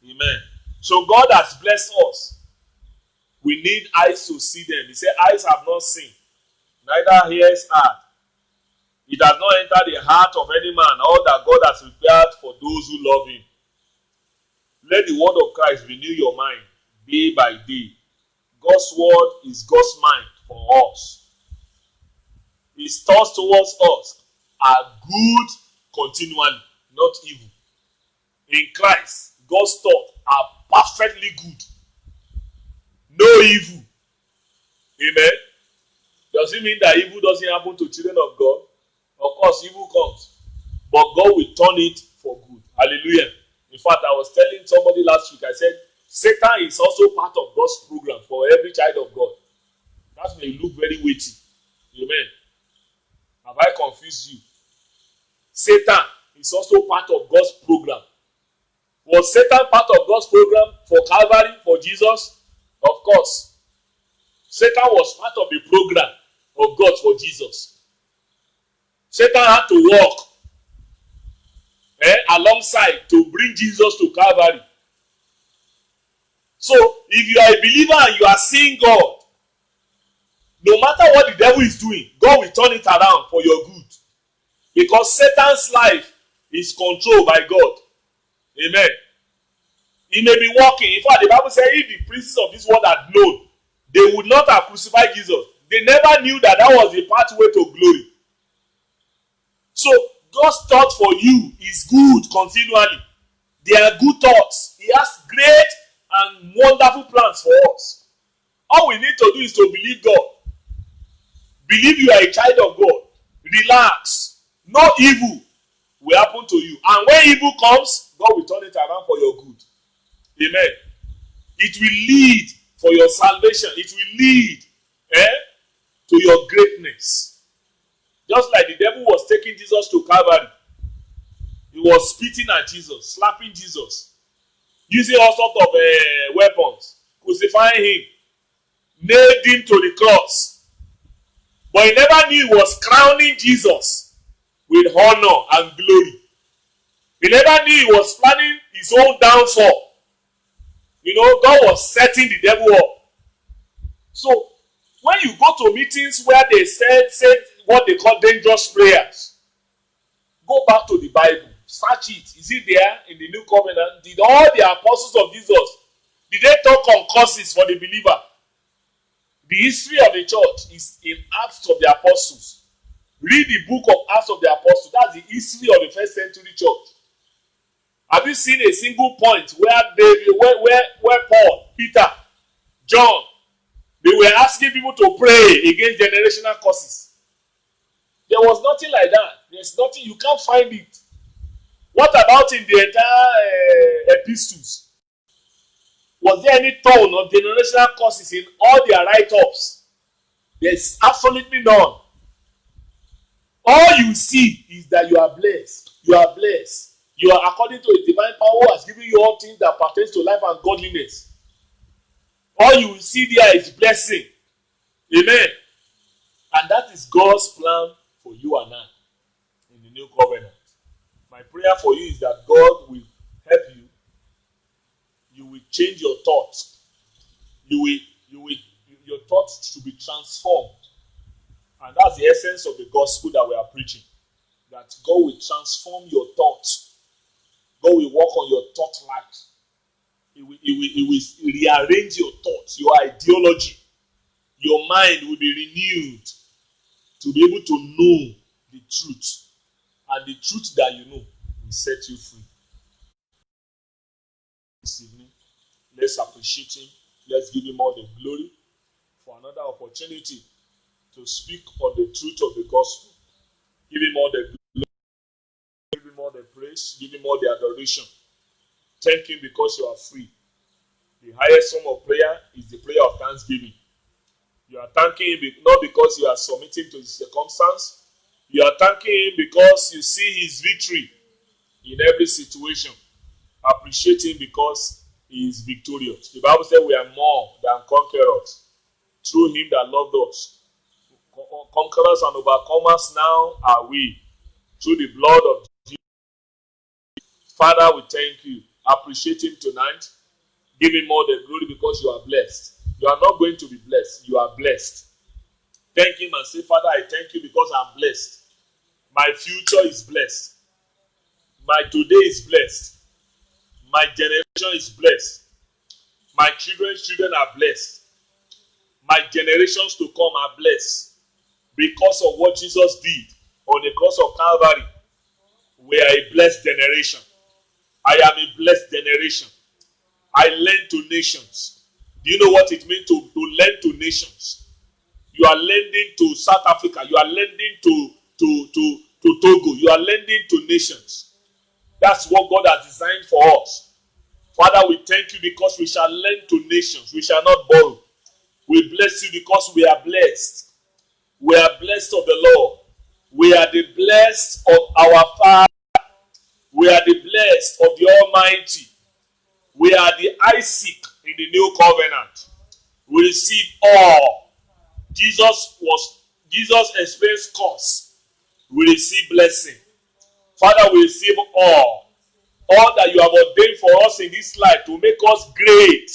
Amen. So God has blessed us. We need eyes to see them. He said, eyes have not seen, neither ears heard. It has not entered the heart of any man, all that God has prepared for those who love him. Let the word of Christ renew your mind day by day. God's word is God's mind for us. His thoughts towards us are good continually, not evil. In Christ, God's thoughts are perfectly good. No evil. Amen. Does it mean that evil doesn't happen to children of God? Of course, evil comes. But God will turn it for good. Hallelujah. In fact, I was telling somebody last week, I said, Satan is also part of God's program for every child of God. That may look very weighty. Amen. Have I confused you? Satan is also part of God's program. Was Satan part of God's program for Calvary, for Jesus? Of course. Satan was part of the program of God for Jesus. Satan had to walk alongside to bring Jesus to Calvary. So, if you are a believer and you are seeing God, no matter what the devil is doing, God will turn it around for your good. Because Satan's life is controlled by God. Amen. He may be walking. In fact, the Bible says if the princes of this world had known, they would not have crucified Jesus. They never knew that was the pathway to glory. So, God's thought for you is good continually. They are good thoughts. He has great and wonderful plans for us. All we need to do is to believe God. Believe you are a child of God. Relax. No evil will happen to you. And when evil comes, God will turn it around for your good. Amen. It will lead for your salvation. It will lead to your greatness. Just like the devil was taking Jesus to Calvary. He was spitting at Jesus, slapping Jesus, using all sorts of weapons, crucifying him, nailed him to the cross. But he never knew he was crowning Jesus with honor and glory. He never knew he was planning his own downfall. You know, God was setting the devil up. So, when you go to meetings where they said what they call dangerous prayers, go back to the Bible. Search it. Is it there in the New Covenant? Did all the apostles of Jesus, did they talk on curses for the believer? The history of the church is in Acts of the Apostles. Read the book of Acts of the Apostles. That's the history of the first century church. Have you seen a single point where Paul, Peter, John, they were asking people to pray against generational curses? There was nothing like that. There's nothing. You can't find it. What about in the entire epistles? Was there any tone of generational curses in all their write-ups? There's absolutely none. All you see is that you are blessed. You are blessed. You are, according to a divine power, who has given you all things that pertain to life and godliness. All you will see there is blessing. Amen. And that is God's plan for you and I in the new covenant. My prayer for you is that God will help you. You will change your thoughts. Your thoughts should be transformed. And that's the essence of the gospel that we are preaching. That God will transform your thoughts. God will work on your thought life. He will rearrange your thoughts, your ideology. Your mind will be renewed to be able to know the truth. And the truth that you know will set you free. This evening, let's appreciate him. Let's give him all the glory for another opportunity to speak on the truth of the gospel. Give him all the glory. Give him all the praise. Give him all the adoration. Thank him because you are free. The highest form of prayer is the prayer of thanksgiving. You are thanking him not because you are submitting to the circumstance. You are thanking him because you see his victory in every situation. Appreciate him because he is victorious. The Bible says we are more than conquerors through him that loved us. Conquerors and overcomers now are we through the blood of Jesus. Father, we thank you. Appreciate him tonight. Give him all the glory because you are blessed. You are not going to be blessed. You are blessed. Thank him and say, Father, I thank you because I'm blessed. My future is blessed. My today is blessed. My generation is blessed. My children's children are blessed. My generations to come are blessed. Because of what Jesus did on the cross of Calvary, we are a blessed generation. I am a blessed generation. I lend to nations. Do you know what it means to lend to nations? You are lending to South Africa. You are lending to Togo. You are lending to nations. That's what God has designed for us. Father, we thank you because we shall lend to nations. We shall not borrow. We bless you because we are blessed. We are blessed of the Lord. We are the blessed of our Father. We are the blessed of the Almighty. We are the Isaac in the new covenant. We receive all. Jesus experienced curse. We receive blessing. Father, we receive all. All that you have ordained for us in this life to make us great,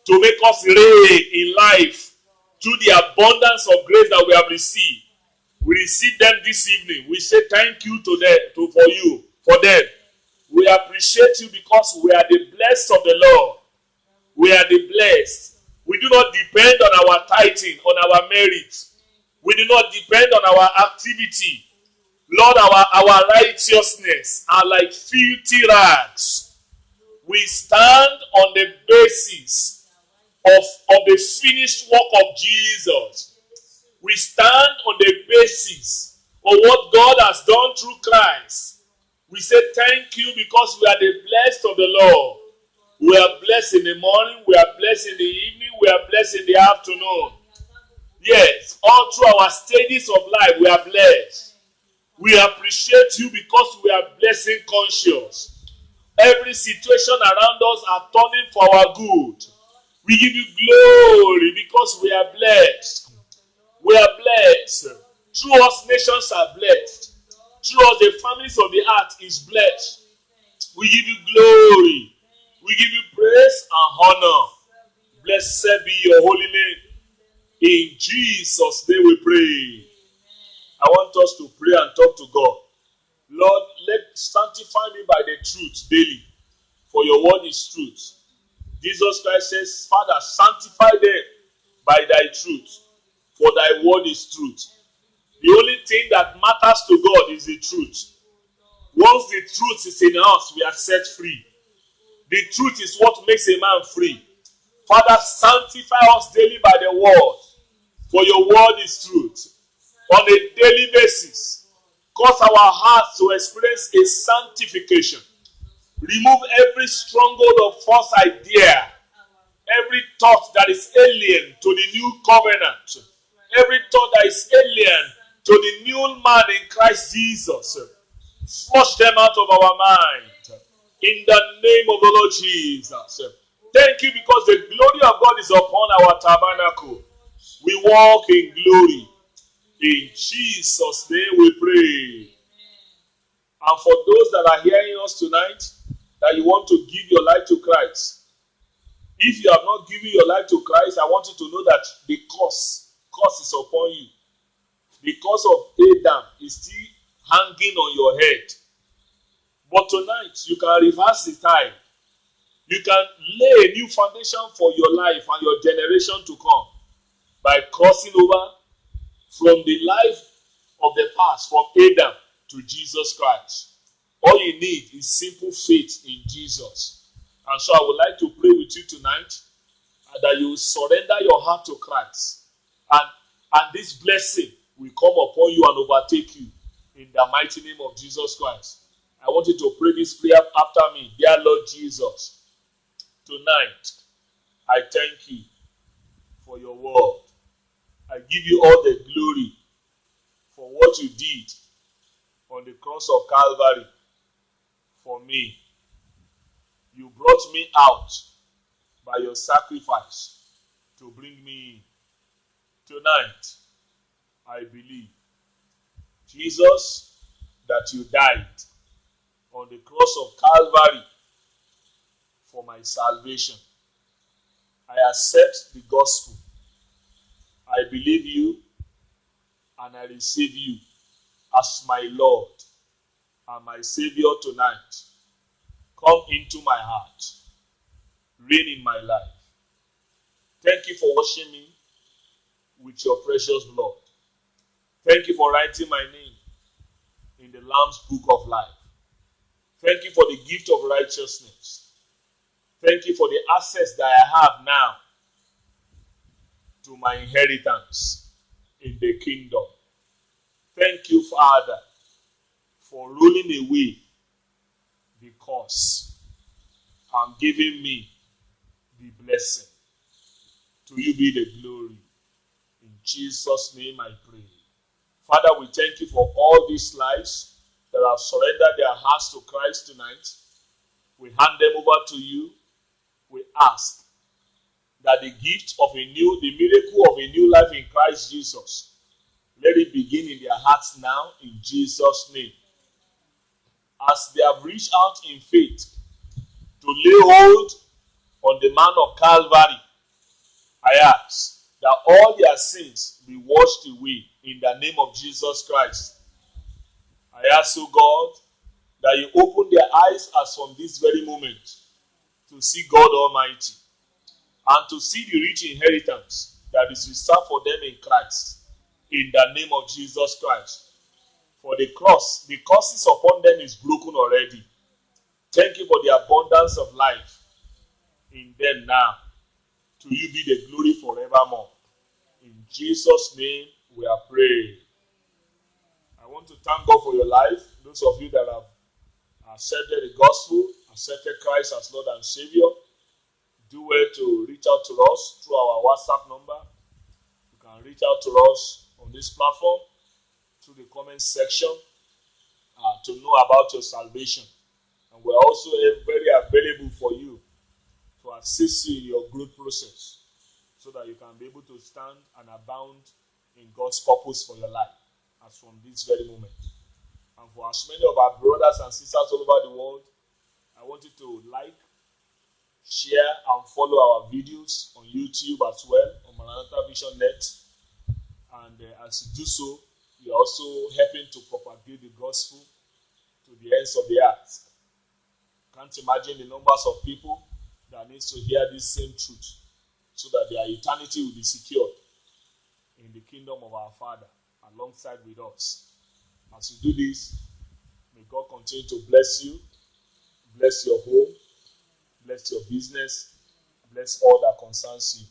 to make us reign in life through the abundance of grace that we have received. We receive them this evening. We say thank you for them. We appreciate you because we are the blessed of the Lord. We are the blessed. We do not depend on our tithing, on our merits. We do not depend on our activity. Lord, our righteousness are like filthy rags. We stand on the basis of the finished work of Jesus. We stand on the basis of what God has done through Christ. We say thank you because we are the blessed of the Lord. We are blessed in the morning, we are blessed in the evening, we are blessed in the afternoon. Yes, all through our stages of life, we are blessed. We appreciate you because we are blessing conscious. Every situation around us are turning for our good. We give you glory because we are blessed. We are blessed. Through us, nations are blessed. Through us, the families of the earth is blessed. We give you glory. We give you praise and honor. Blessed be your holy name. In Jesus' name we pray. I want us to pray and talk to God. Lord, sanctify me by the truth daily, for your word is truth. Jesus Christ says, Father, sanctify them by thy truth, for thy word is truth. The only thing that matters to God is the truth. Once the truth is in us, we are set free. The truth is what makes a man free. Father, sanctify us daily by the word, for your word is truth. On a daily basis, cause our hearts to experience a sanctification. Remove every stronghold of false idea, every thought that is alien to the new covenant, every thought that is alien to the new man in Christ Jesus. Flush them out of our mind in the name of the Lord Jesus. Thank you because the glory of God is upon our tabernacle. We walk in glory. In Jesus' name we pray. And for those that are hearing us tonight, that you want to give your life to Christ. If you have not given your life to Christ, I want you to know that the curse is upon you. The curse of Adam is still hanging on your head. But tonight, you can reverse the time. You can lay a new foundation for your life and your generation to come by crossing over from the life of the past, from Adam to Jesus Christ. All you need is simple faith in Jesus. And so I would like to pray with you tonight that you surrender your heart to Christ. And this blessing will come upon you and overtake you in the mighty name of Jesus Christ. I want you to pray this prayer after me. Dear Lord Jesus, tonight I thank you for your word. I give you all the glory for what you did on the cross of Calvary for me. You brought me out by your sacrifice to bring me in. Tonight, I believe, Jesus, that you died on the cross of Calvary for my salvation. I accept the gospel. I believe you and I receive you as my Lord and my Savior tonight. Come into my heart. Reign in my life. Thank you for washing me with your precious blood. Thank you for writing my name in the Lamb's book of life. Thank you for the gift of righteousness. Thank you for the access that I have now to my inheritance in the kingdom. Thank you, Father, for rolling away the curse and giving me the blessing. To you be the glory. In Jesus' name I pray. Father, we thank you for all these lives that have surrendered their hearts to Christ tonight. We hand them over to you. We ask that the gift of the miracle of a new life in Christ Jesus, let it begin in their hearts now in Jesus' name. As they have reached out in faith to lay hold on the man of Calvary, I ask that all their sins be washed away in the name of Jesus Christ. I ask, O God, that you open their eyes as from this very moment to see God Almighty and to see the rich inheritance that is reserved for them in Christ in the name of Jesus Christ. For the cross, the curses upon them is broken already. Thank you for the abundance of life in them now. To you be the glory forevermore. In Jesus' name we are praying. I want to thank God for your life. Those of you that have accepted the gospel, accepted Christ as Lord and Savior, do well to reach out to us through our WhatsApp number. You can reach out to us on this platform through the comment section to know about your salvation. And we're also very available for you to assist you in your growth process so that you can be able to stand and abound in God's purpose for your life as from this very moment. And for as many of our brothers and sisters all over the world, I want you to like, share, and follow our videos on YouTube as well, on Maranatha Vision Net. And as you do so, you're also helping to propagate the gospel to the ends of the earth. Can't imagine the numbers of people that needs to hear this same truth so that their eternity will be secured in the kingdom of our Father alongside with us. As you do this, may God continue to bless you, bless your home, bless your business, bless all that concerns you.